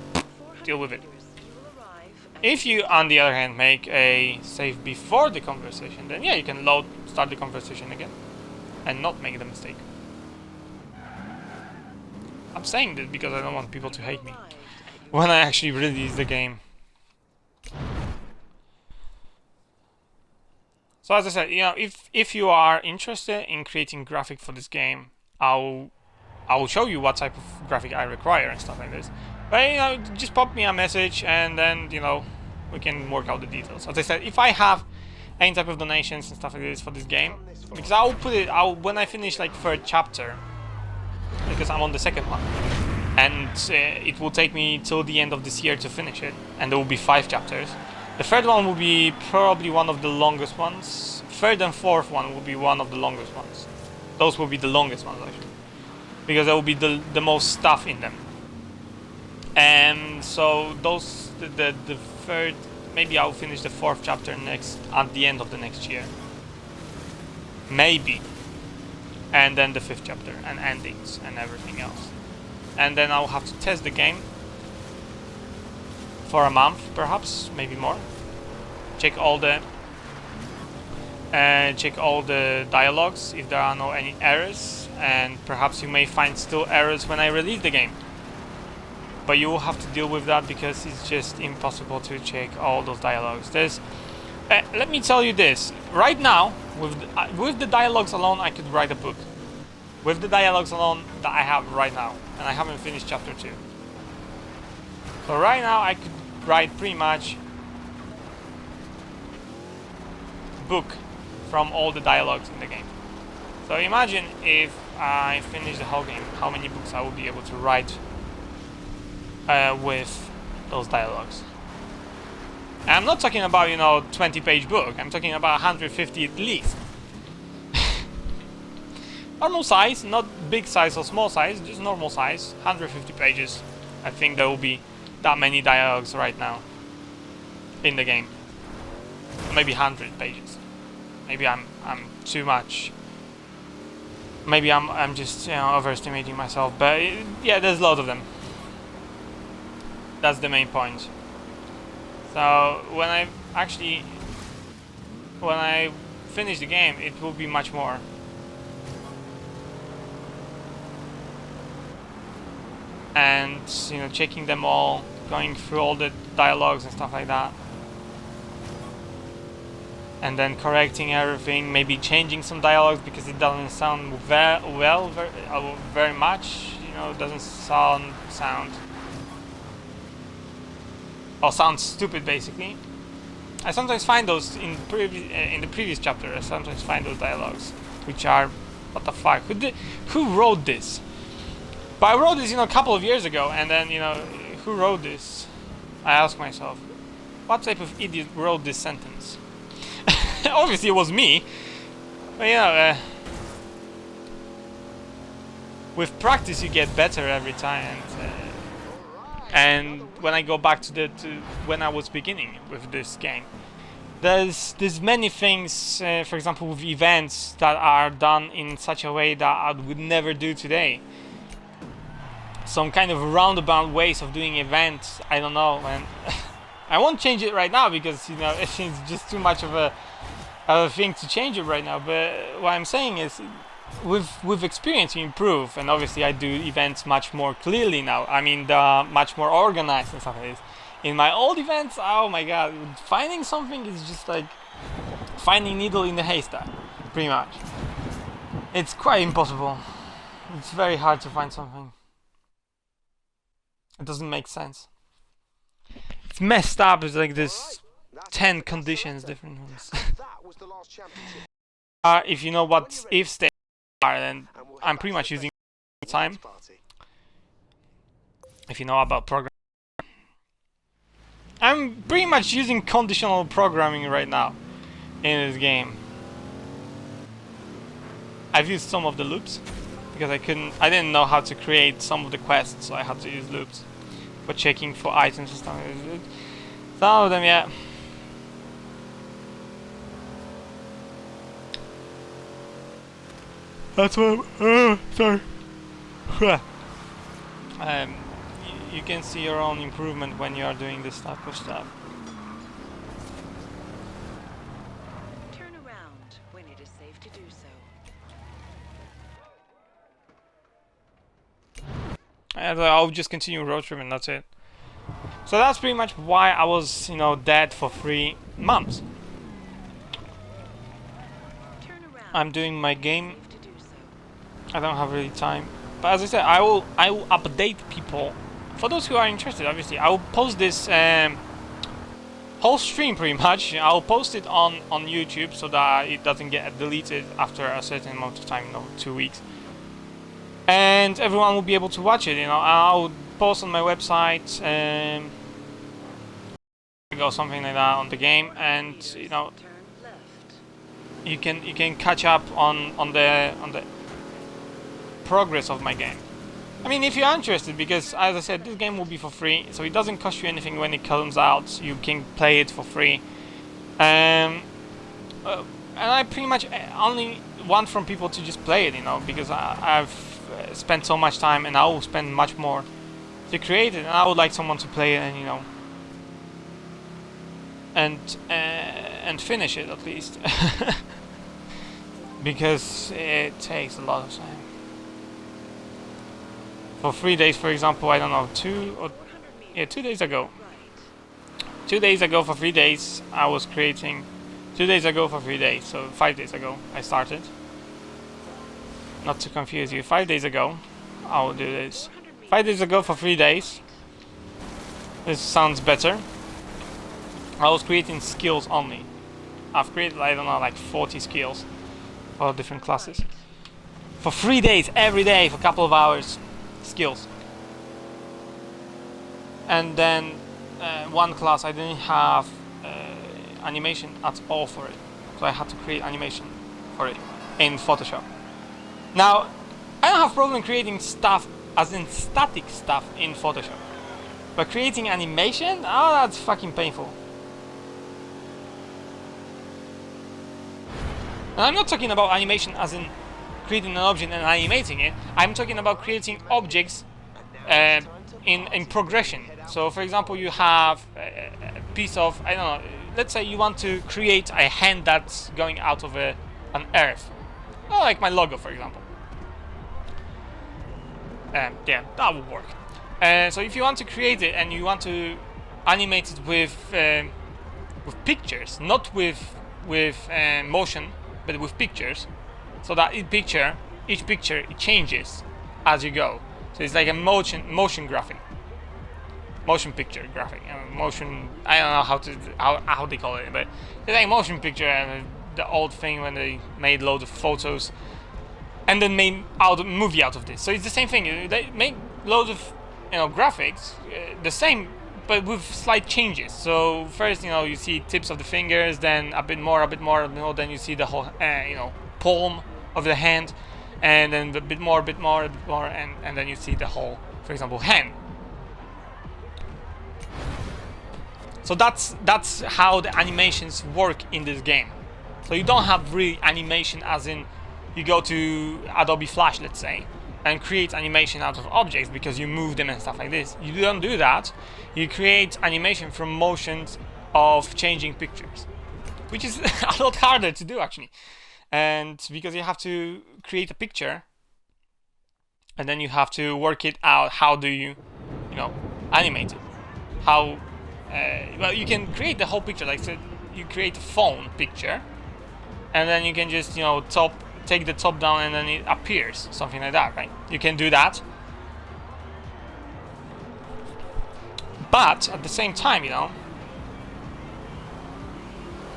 deal with it. 400 meters, you will arrive at If you, on the other hand, make a save before the conversation, then yeah, you can start the conversation again and not make the mistake. I'm saying this because I don't want people to hate me arrived at your when I actually release the game. So as I said, you know, if you are interested in creating graphic for this game, I will show you what type of graphic I require and stuff like this. But, you know, just pop me a message and then, you know, we can work out the details. As I said, if I have any type of donations and stuff like this for this game, because I'll put it out when I finish like third chapter, because I'm on the second one, and it will take me till the end of this year to finish it, and there will be 5 chapters. The third one will be probably one of the longest ones. Third and fourth one will be one of the longest ones. Those will be the longest ones actually, because there will be the most stuff in them. And so those the third, maybe I'll finish the 4th chapter at the end of the next year, maybe, and then the 5th chapter and endings and everything else, and then I'll have to test the game for a month, perhaps, maybe more. Check all the dialogues if there are no any errors, and perhaps you may find still errors when I release the game. But you will have to deal with that because it's just impossible to check all those dialogues. There's, let me tell you this: right now, with the dialogues alone, I could write a book. With the dialogues alone that I have right now, and I haven't finished chapter 2. So right now, I could write pretty much book from all the dialogues in the game. So imagine if I finish the whole game, how many books I will be able to write with those dialogues. And I'm not talking about, you know, 20-page book. I'm talking about 150 at least. Normal size, not big size or small size, just normal size, 150 pages. I think there will be that many dialogues right now in the game. Maybe 100 pages. Maybe I'm too much. Maybe I'm just, you know, overestimating myself. But yeah, there's a lot of them. That's the main point. So when I finish the game, it will be much more. and you know, checking them all, going through all the dialogues and stuff like that, and then correcting everything, maybe changing some dialogues because it doesn't sound very much, you know, it doesn't sound or sounds stupid basically. I sometimes find those in the previous chapter. I sometimes find those dialogues which are, what the fuck, who wrote this? But I wrote this, you know, a couple of years ago, and then, you know, who wrote this? I ask myself, what type of idiot wrote this sentence? Obviously it was me, but you know, with practice you get better every time, and when I go back to when I was beginning with this game, there's many things, for example with events, that are done in such a way that I would never do today. Some kind of roundabout ways of doing events, I don't know, and I won't change it right now because, you know, it's just too much of a thing to change it right now. But what I'm saying is, with experience you improve, and obviously I do events much more clearly now. I mean, much more organized and stuff like this. In my old events, oh my god, finding something is just like finding needle in the haystack, pretty much. It's quite impossible. It's very hard to find something. It doesn't make sense. It's messed up. It's like this 10 conditions, different ones. If you know what if statements are, then I'm pretty much using time. If you know about programming, I'm pretty much using conditional programming right now in this game. I've used some of the loops because I didn't know how to create some of the quests, so I had to use loops for checking for items and stuff. Some of them, yeah. That's what. Sorry. You can see your own improvement when you are doing this type of stuff. Turn around when it is safe to do so. And I'll just continue road trip and that's it. So that's pretty much why I was, you know, dead for 3 months. Turn around. I'm doing my game. Safe to do so. I don't have really time, but as I said, I will update people. For those who are interested, obviously, I will post this whole stream pretty much. I'll post it on YouTube so that it doesn't get deleted after a certain amount of time, you know, 2 weeks. And everyone will be able to watch it, you know. I'll post on my website or something like that on the game, and you know, Turn left. you can catch up on the progress of my game. I mean, if you're interested, because as I said, this game will be for free, so it doesn't cost you anything when it comes out. You can play it for free, and I pretty much only want from people to just play it, you know, because I've spent so much time, and I will spend much more to create it, and I would like someone to play it, and you know, and finish it at least, because it takes a lot of time. For 3 days, for example, I don't know, 2 days ago. 2 days ago for 3 days, I was creating. 2 days ago for 3 days, so 5 days ago I started. Not to confuse you, 5 days ago I will do this. 5 days ago for 3 days. This sounds better. I was creating skills only. I've created, I don't know, like 40 skills for different classes. For 3 days, every day, for a couple of hours. Skills. And then one class I didn't have animation at all for it, so I had to create animation for it in Photoshop. Now I don't have problem creating stuff, as in static stuff, in Photoshop, but creating animation, oh, that's fucking painful. And I'm not talking about animation as in creating an object and animating it. I'm talking about creating objects in progression. So for example, you have a piece of, I don't know, let's say you want to create a hand that's going out of an earth, like my logo, for example. Yeah, that would work. So if you want to create it and you want to animate it with pictures, not with motion, but with pictures, so that each picture it changes as you go. So it's like a motion graphic, motion picture graphic, motion. I don't know how they call it, but it's like motion picture. The old thing when they made loads of photos and then made a movie out of this. So it's the same thing. They make loads of graphics, the same, but with slight changes. So first, you see tips of the fingers, then a bit more, then you see the whole, palm of the hand, and then a bit more, and then you see the whole, for example, hand. So that's how the animations work in this game. So you don't have really animation as in you go to Adobe Flash, let's say, and create animation out of objects because you move them and stuff like this. You don't do that. You create animation from motions of changing pictures, which is a lot harder to do actually. And because you have to create a picture and then you have to work it out, how do you animate it? How well, you can create the whole picture, like so you create a phone picture and then you can just take the top down and then it appears, something like that, right? You can do that, but at the same time, you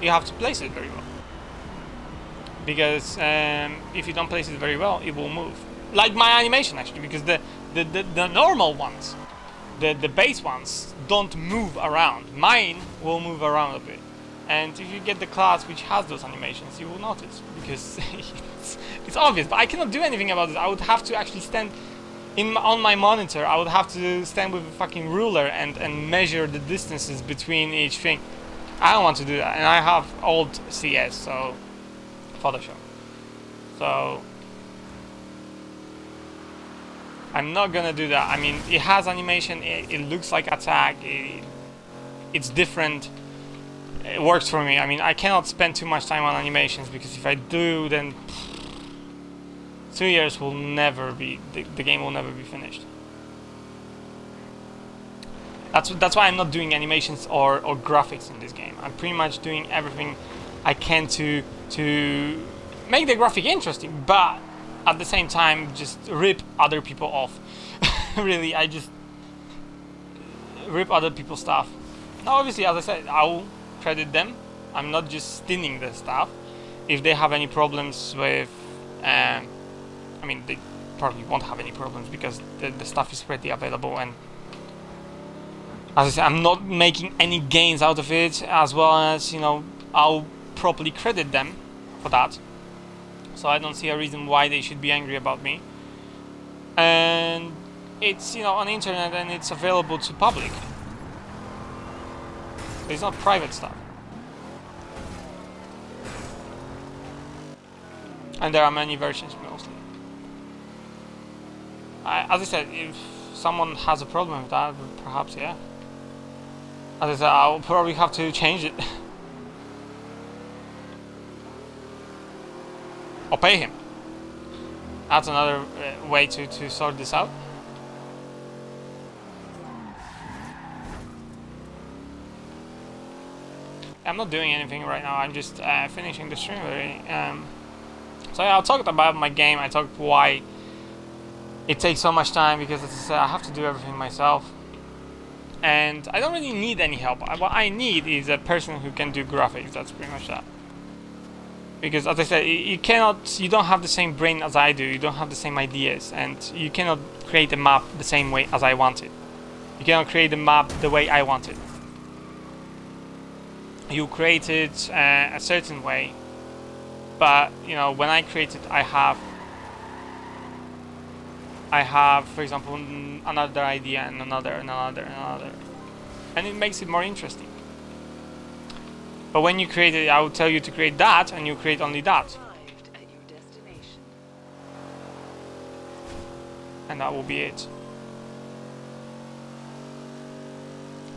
have to place it very well, because if you don't place it very well, it will move. Like my animation actually, because the normal ones, the base ones don't move around. Mine will move around a bit. And if you get the class which has those animations, you will notice, because it's obvious. But I cannot do anything about it. I would have to actually stand on my monitor. I would have to stand with a fucking ruler and measure the distances between each thing. I don't want to do that. And I have old CS, so Photoshop. So I'm not gonna do that. I mean, it has animation. It looks like attack. It's different. It works for me. I mean, I cannot spend too much time on animations, because if I do, then 2 years will never be, the game will never be finished. That's why I'm not doing animations or graphics in this game. I'm pretty much doing everything I can to make the graphic interesting, but at the same time just rip other people off. Really, I just rip other people's stuff. Now obviously, as I said, I'll credit them. I'm not just stealing the stuff. If they have any problems with I mean, they probably won't have any problems because the stuff is readily available, and as I said, I'm not making any gains out of it, as well as I'll properly credit them for that. So I don't see a reason why they should be angry about me. And it's on the internet and it's available to public. It's not private stuff. And there are many versions mostly. As I said, if someone has a problem with that, perhaps, yeah. As I said, I'll probably have to change it. Or pay him. That's another way to sort this out. I'm not doing anything right now. I'm just finishing the stream already. So yeah, I talked about my game. I talked why it takes so much time, because as I said, I have to do everything myself. And I don't really need any help. What I need is a person who can do graphics. That's pretty much that. Because as I said, you don't have the same brain as I do. You don't have the same ideas, and you cannot create a map the same way as I want it. You cannot create a map the way I want it. You create it a certain way, but when I create it, I have, for example, another idea and another, and it makes it more interesting. But when you create it, I will tell you to create that, and you create only that, Arrived at your destination. and that will be it.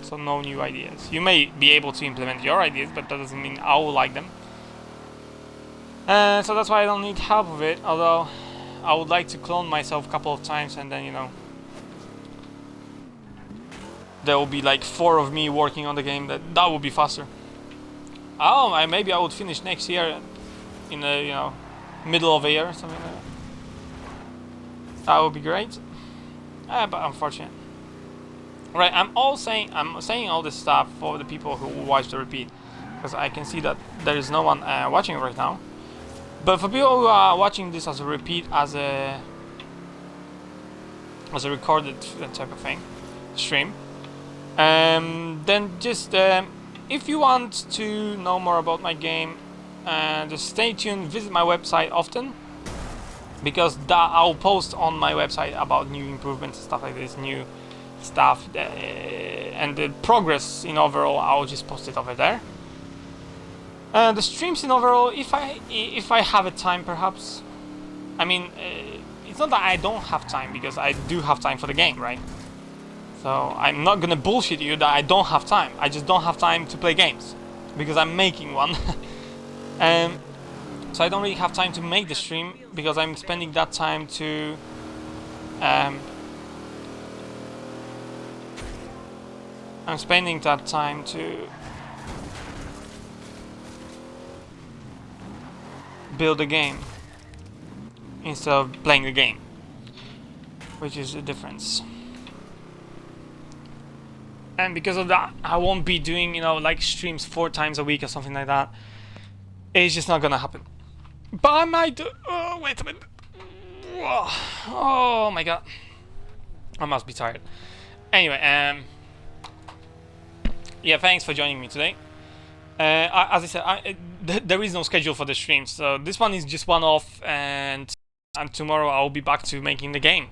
So no new ideas. You may be able to implement your ideas, but that doesn't mean I will like them. So that's why I don't need help with it, although I would like to clone myself a couple of times and then there will be like 4 of me working on the game. That would be faster. Oh, maybe I would finish next year in the middle of a year or something like that. That would be great. But unfortunate. Right, I'm saying all this stuff for the people who watch the repeat, because I can see that there is no one watching right now. But for people who are watching this as a repeat, as a recorded type of thing, stream, then just if you want to know more about my game, just stay tuned. Visit my website often, because I'll post on my website about new improvements and stuff like this, new stuff, and the progress in overall. I'll just post it over there. The streams in overall, if I have a time, perhaps. I mean, it's not that I don't have time, because I do have time for the game, right? So I'm not gonna bullshit you that I don't have time. I just don't have time to play games, because I'm making one. So I don't really have time to make the stream, because I'm spending that time to build a game instead of playing the game, which is the difference. And because of that, I won't be doing like streams 4 times a week or something like that. It's just not gonna happen. But I might do. Oh, wait a minute. Oh my god, I must be tired. Anyway, yeah, thanks for joining me today. As I said, there is no schedule for the stream, so this one is just one off, and tomorrow I'll be back to making the game.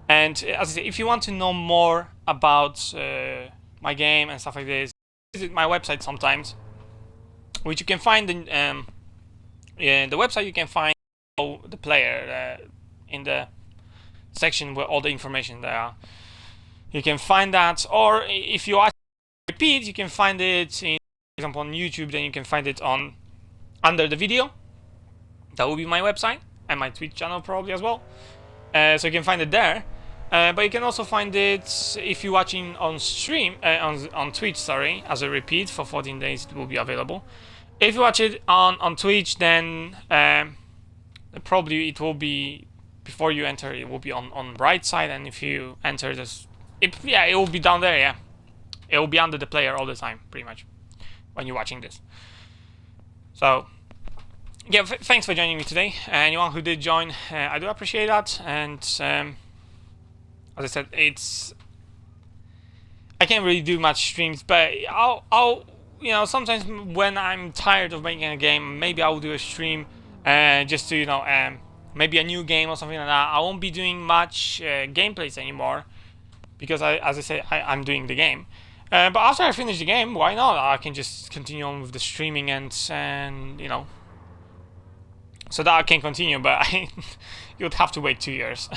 And as I said, if you want to know more about my game and stuff like this, visit my website sometimes, which you can find in the website. You can find the player in the section where all the information there are. You can find that, or if you watch repeat, you can find it in, for example, on YouTube. Then you can find it on under the video. That will be my website and my Twitch channel probably as well. So you can find it there. But you can also find it if you're watching on stream on Twitch. Sorry, as a repeat for 14 days, it will be available. If you watch it on Twitch, then probably it will be before you enter. It will be on right side, and if you enter this, it will be down there. Yeah, it will be under the player all the time, pretty much, when you're watching this. So yeah, thanks for joining me today. Anyone who did join, I do appreciate that. And as I said, I can't really do much streams, but I'll sometimes when I'm tired of making a game, maybe I'll do a stream just to maybe a new game or something like that. I won't be doing much gameplays anymore, because as I said, I'm doing the game. But after I finish the game, why not? I can just continue on with the streaming and so that I can continue. But you'd have to wait 2 years.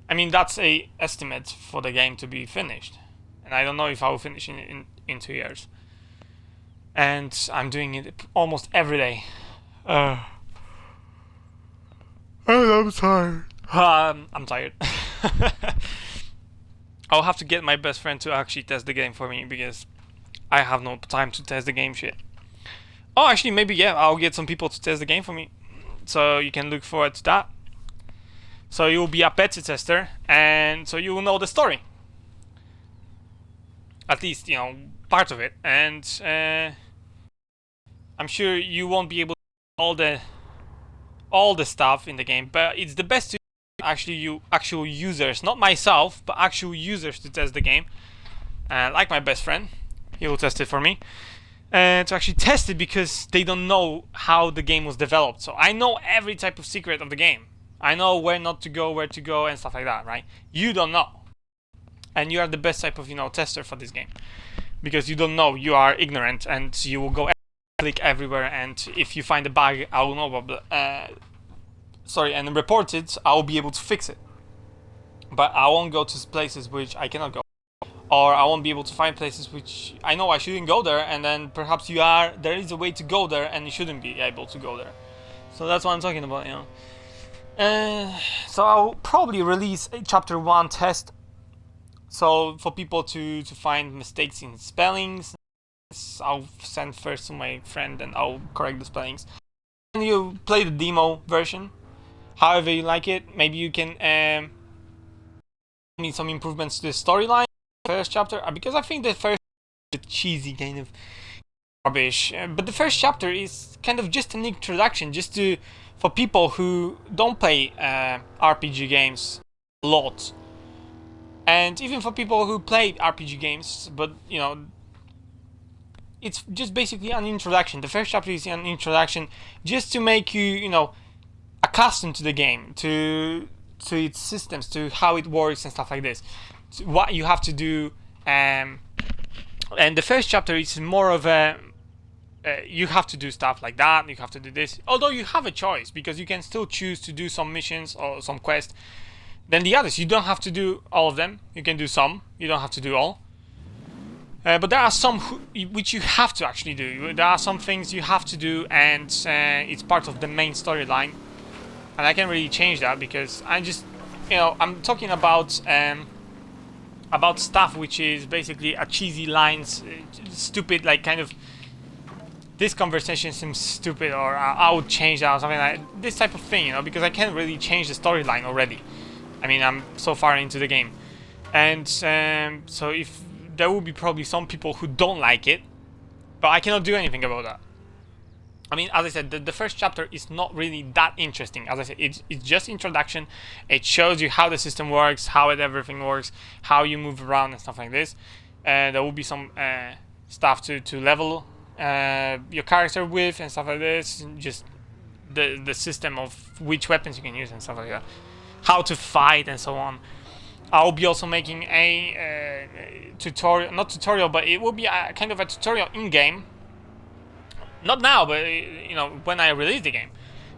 I mean, that's a estimate for the game to be finished, and I don't know if I will finish in 2 years. And I'm doing it almost every day. I'm tired. I'm tired. I'll have to get my best friend to actually test the game for me, because I have no time to test the game shit. Oh, actually, maybe, yeah, I'll get some people to test the game for me. So you can look forward to that. So you'll be a beta tester, and so you will know the story. At least, part of it. And I'm sure you won't be able to do all the stuff in the game, but it's the best to actual users, not myself, but actual users to test the game. Like my best friend, he will test it for me. To actually test it, because they don't know how the game was developed. So I know every type of secret of the game. I know where not to go, where to go, and stuff like that, right? You don't know. And you are the best type of, tester for this game. Because you don't know, you are ignorant, and you will go click everywhere, and if you find a bug, I will know about and report it, I will be able to fix it. But I won't go to places which I cannot go. Or I won't be able to find places which I know I shouldn't go there, and then perhaps there is a way to go there, and you shouldn't be able to go there. So that's what I'm talking about, So I'll probably release a chapter 1 test So for people to find mistakes in spellings, I'll send first to my friend and I'll correct the spellings. And you play the demo version, however you like it. Maybe you can need some improvements to the storyline, first chapter, because I think the first cheesy kind of rubbish. But the first chapter is kind of just an introduction, just to for people who don't play RPG games a lot, and even for people who play RPG games, but you know, it's just basically an introduction. The first chapter is an introduction, just to make you, you know, accustomed to the game, to its systems, to how it works and stuff like this, to what you have to do. And the first chapter is more of a you have to do stuff like that, you have to do this, although you have a choice, because you can still choose to do some missions or some quests. Then the others, you don't have to do all of them, you can do some, you don't have to do all. But there are some which you have to actually do. There are some things you have to do, and it's part of the main storyline. And I can't really change that, because I just, you know, I'm talking about stuff which is basically a cheesy lines, stupid, like kind of, this conversation seems stupid, or I would change that, or something like this type of thing, you know, because I can't really change the storyline already. I mean, I'm so far into the game, and so if there will be probably some people who don't like it, but I cannot do anything about that. I mean, as I said, the first chapter is not really that interesting. As I said, it's just introduction. It shows you how the system works, how everything works, how you move around and stuff like this. There will be some stuff to level your character with and stuff like this. Just the system of which weapons you can use and stuff like that. How to fight and so on. I'll be also making a tutorial, not tutorial, but it will be a kind of a tutorial in-game. Not now, but you know, when I release the game.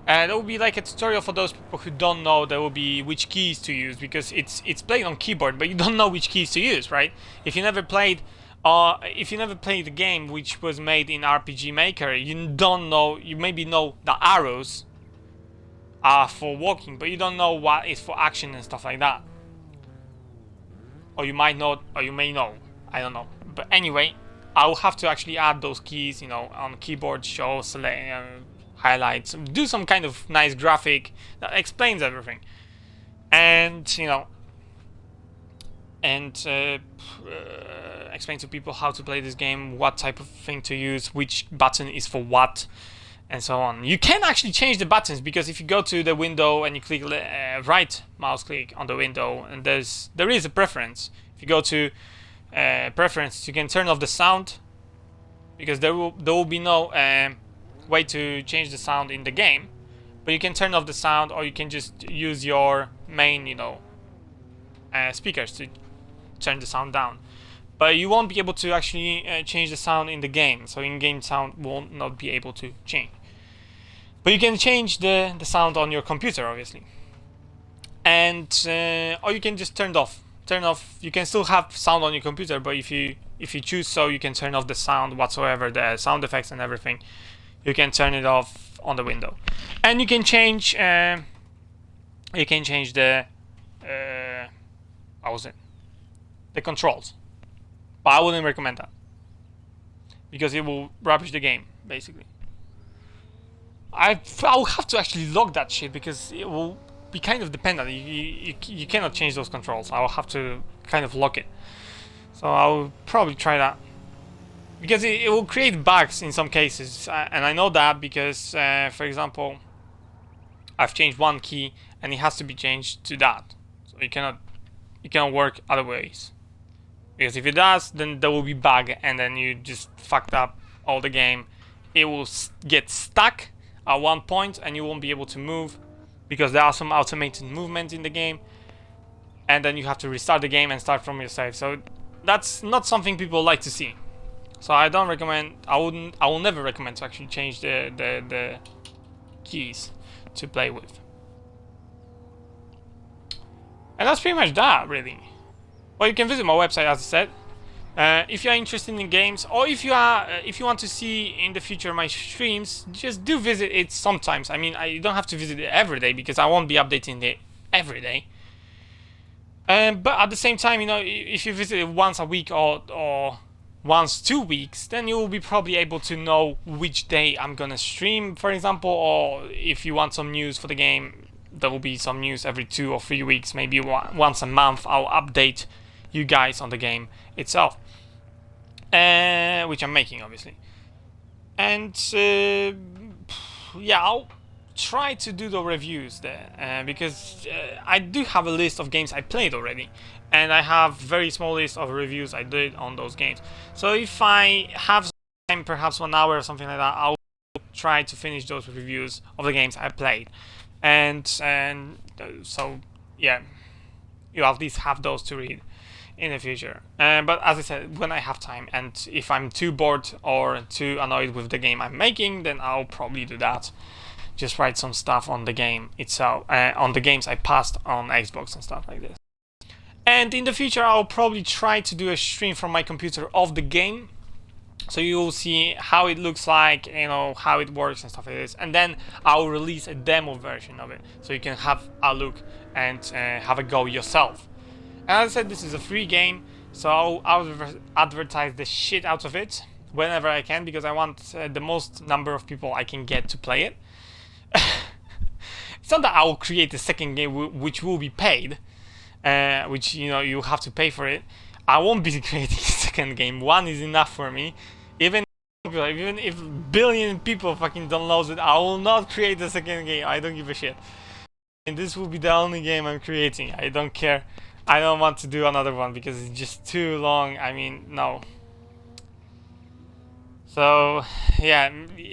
There will be like a tutorial for those people who don't know. There will be which keys to use, because it's played on keyboard, but you don't know which keys to use, right? If you never played the game which was made in RPG Maker, you don't know. You maybe know the arrows are for walking, but you don't know what is for action and stuff like that. Or you might not, or you may know. I don't know. But anyway, I'll have to actually add those keys, you know, on keyboard, show, select, highlights, do some kind of nice graphic that explains everything, and you know, and explain to people how to play this game, what type of thing to use, which button is for what, and so on. You can actually change the buttons, because if you go to the window and you click right mouse click on the window, and there is a preference. If you go to preference, you can turn off the sound, because there will be no way to change the sound in the game, but you can turn off the sound, or you can just use your main, you know, speakers to turn the sound down. But you won't be able to actually change the sound in the game, so in-game sound will not be able to change. But you can change the sound on your computer, obviously, and or you can just turn it off. You can still have sound on your computer, but if you choose, so you can turn off the sound whatsoever, the sound effects and everything. You can turn it off on the window, and you can change the what was it, the controls. But I wouldn't recommend that, because it will rubbish the game basically. I'll have to actually log that shit, because it will be kind of dependent. You cannot change those controls. I'll have to kind of lock it. So I'll probably try that, because it will create bugs in some cases, and I know that because, for example, I've changed one key and it has to be changed to that. So it cannot work other ways, because if it does, then there will be bug, and then you just fucked up all the game. It will get stuck at one point, and you won't be able to move, because there are some automated movements in the game, and then you have to restart the game and start from your save. So that's not something people like to see. So I don't recommend. I will never recommend to actually change the keys to play with. And that's pretty much that, really. Well, you can visit my website, as I said. If you are interested in games, or if you want to see in the future my streams, just do visit it sometimes. I mean, you don't have to visit it every day, because I won't be updating it every day. But at the same time, you know, if you visit it once a week or once 2 weeks, then you will be probably able to know which day I'm gonna stream, for example, or if you want some news for the game, there will be some news every 2 or 3 weeks, maybe once a month. I'll update you guys on the game itself, which I'm making, obviously. And yeah, I'll try to do the reviews there because I do have a list of games I played already, and I have very small list of reviews I did on those games. So if I have some time, perhaps 1 hour or something like that, I'll try to finish those reviews of the games I played, and so yeah, you at least have those to read in the future. But as I said, when I have time, and if I'm too bored or too annoyed with the game I'm making, then I'll probably do that. Just write some stuff on the game itself, on the games I passed on Xbox and stuff like this. And in the future, I'll probably try to do a stream from my computer of the game, so you'll see how it looks like, you know, how it works and stuff like this. And then I'll release a demo version of it, so you can have a look and have a go yourself. And as I said, this is a free game, so I'll advertise the shit out of it whenever I can, because I want the most number of people I can get to play it. It's not that I will create a second game which will be paid, which, you know, you have to pay for it. I won't be creating a second game. One is enough for me. Even if billion people fucking download it, I will not create a second game. I don't give a shit. And this will be the only game I'm creating. I don't care. I don't want to do another one because it's just too long. I mean, no. So yeah,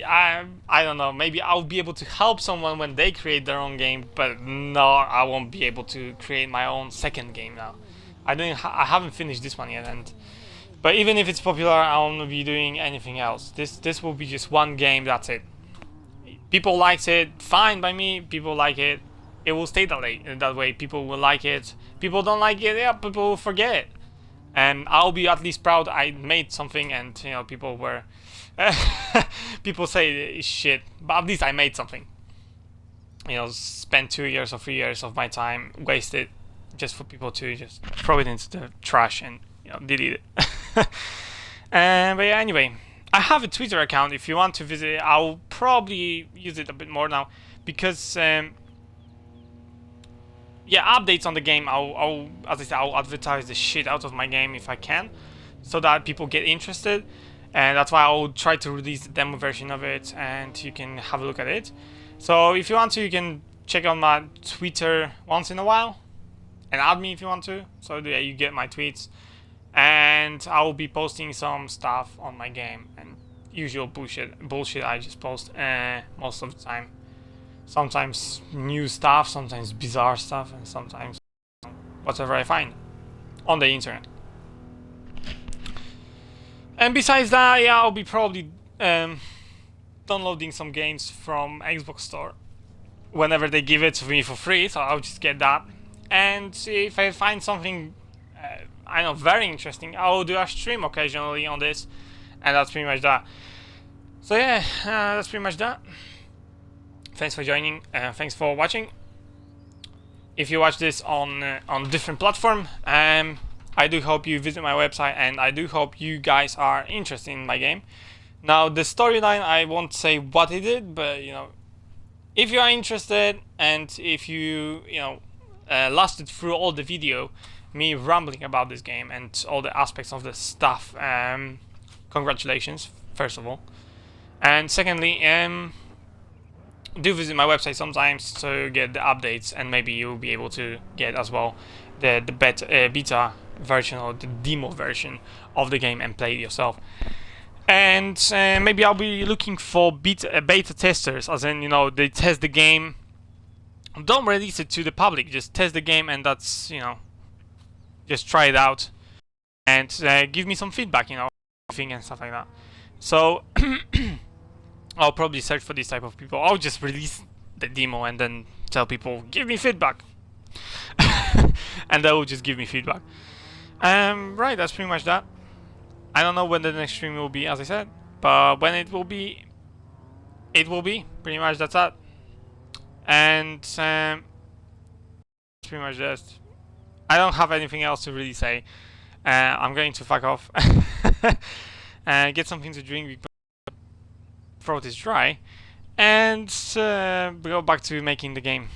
I don't know. Maybe I'll be able to help someone when they create their own game, but no, I won't be able to create my own second game now. I haven't finished this one yet, but even if it's popular, I won't be doing anything else. This will be just one game. That's it. People likes it, fine by me. People like it, it will stay that way. People will like it. People don't like it, yeah, people will forget it. And I'll be at least proud I made something, and you know, people were people say shit, but at least I made something. You know, spent 2 years or 3 years of my time wasted just for people to just throw it into the trash and, you know, delete it. But yeah, anyway, I have a Twitter account. If you want to visit it, I'll probably use it a bit more now because yeah, updates on the game. As I said, I'll advertise the shit out of my game if I can, so that people get interested. And that's why I'll try to release the demo version of it, and you can have a look at it. So if you want to, you can check out my Twitter once in a while, and add me if you want to. So yeah, you get my tweets, and I'll be posting some stuff on my game and usual bullshit I just post most of the time. Sometimes new stuff, sometimes bizarre stuff, and sometimes whatever I find on the internet. And besides that, yeah, I'll be probably downloading some games from Xbox Store whenever they give it to me for free, so I'll just get that. And if I find something I know very interesting, I'll do a stream occasionally on this, and that's pretty much that. So yeah, that's pretty much that. Thanks for joining, thanks for watching. If you watch this on different platform, I do hope you visit my website, and I do hope you guys are interested in my game. Now, the storyline, I won't say what it is, but you know, if you are interested, and if you lasted through all the video, me rambling about this game and all the aspects of the stuff, congratulations, first of all. And secondly, do visit my website sometimes to get the updates, and maybe you'll be able to get as well the beta version or the demo version of the game and play it yourself. And maybe I'll be looking for beta testers, as in, you know, they test the game, don't release it to the public, just test the game, and that's, you know, just try it out and give me some feedback, you know, and stuff like that. So I'll probably search for this type of people. I'll just release the demo and then tell people, give me feedback. And they will just give me feedback. Right, that's pretty much that. I don't know when the next stream will be, as I said, but when it will be, pretty much that's that. And pretty much that. I don't have anything else to really say. I'm going to fuck off. Get something to drink because my throat is dry. And go back to making the game.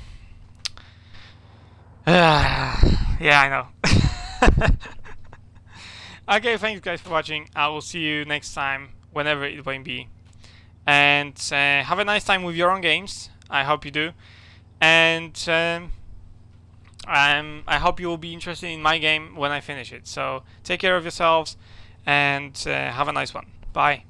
Yeah, I know. Okay, thanks guys for watching. I will see you next time, whenever it may be. And have a nice time with your own games. I hope you do. And I hope you will be interested in my game when I finish it. So take care of yourselves and have a nice one. Bye.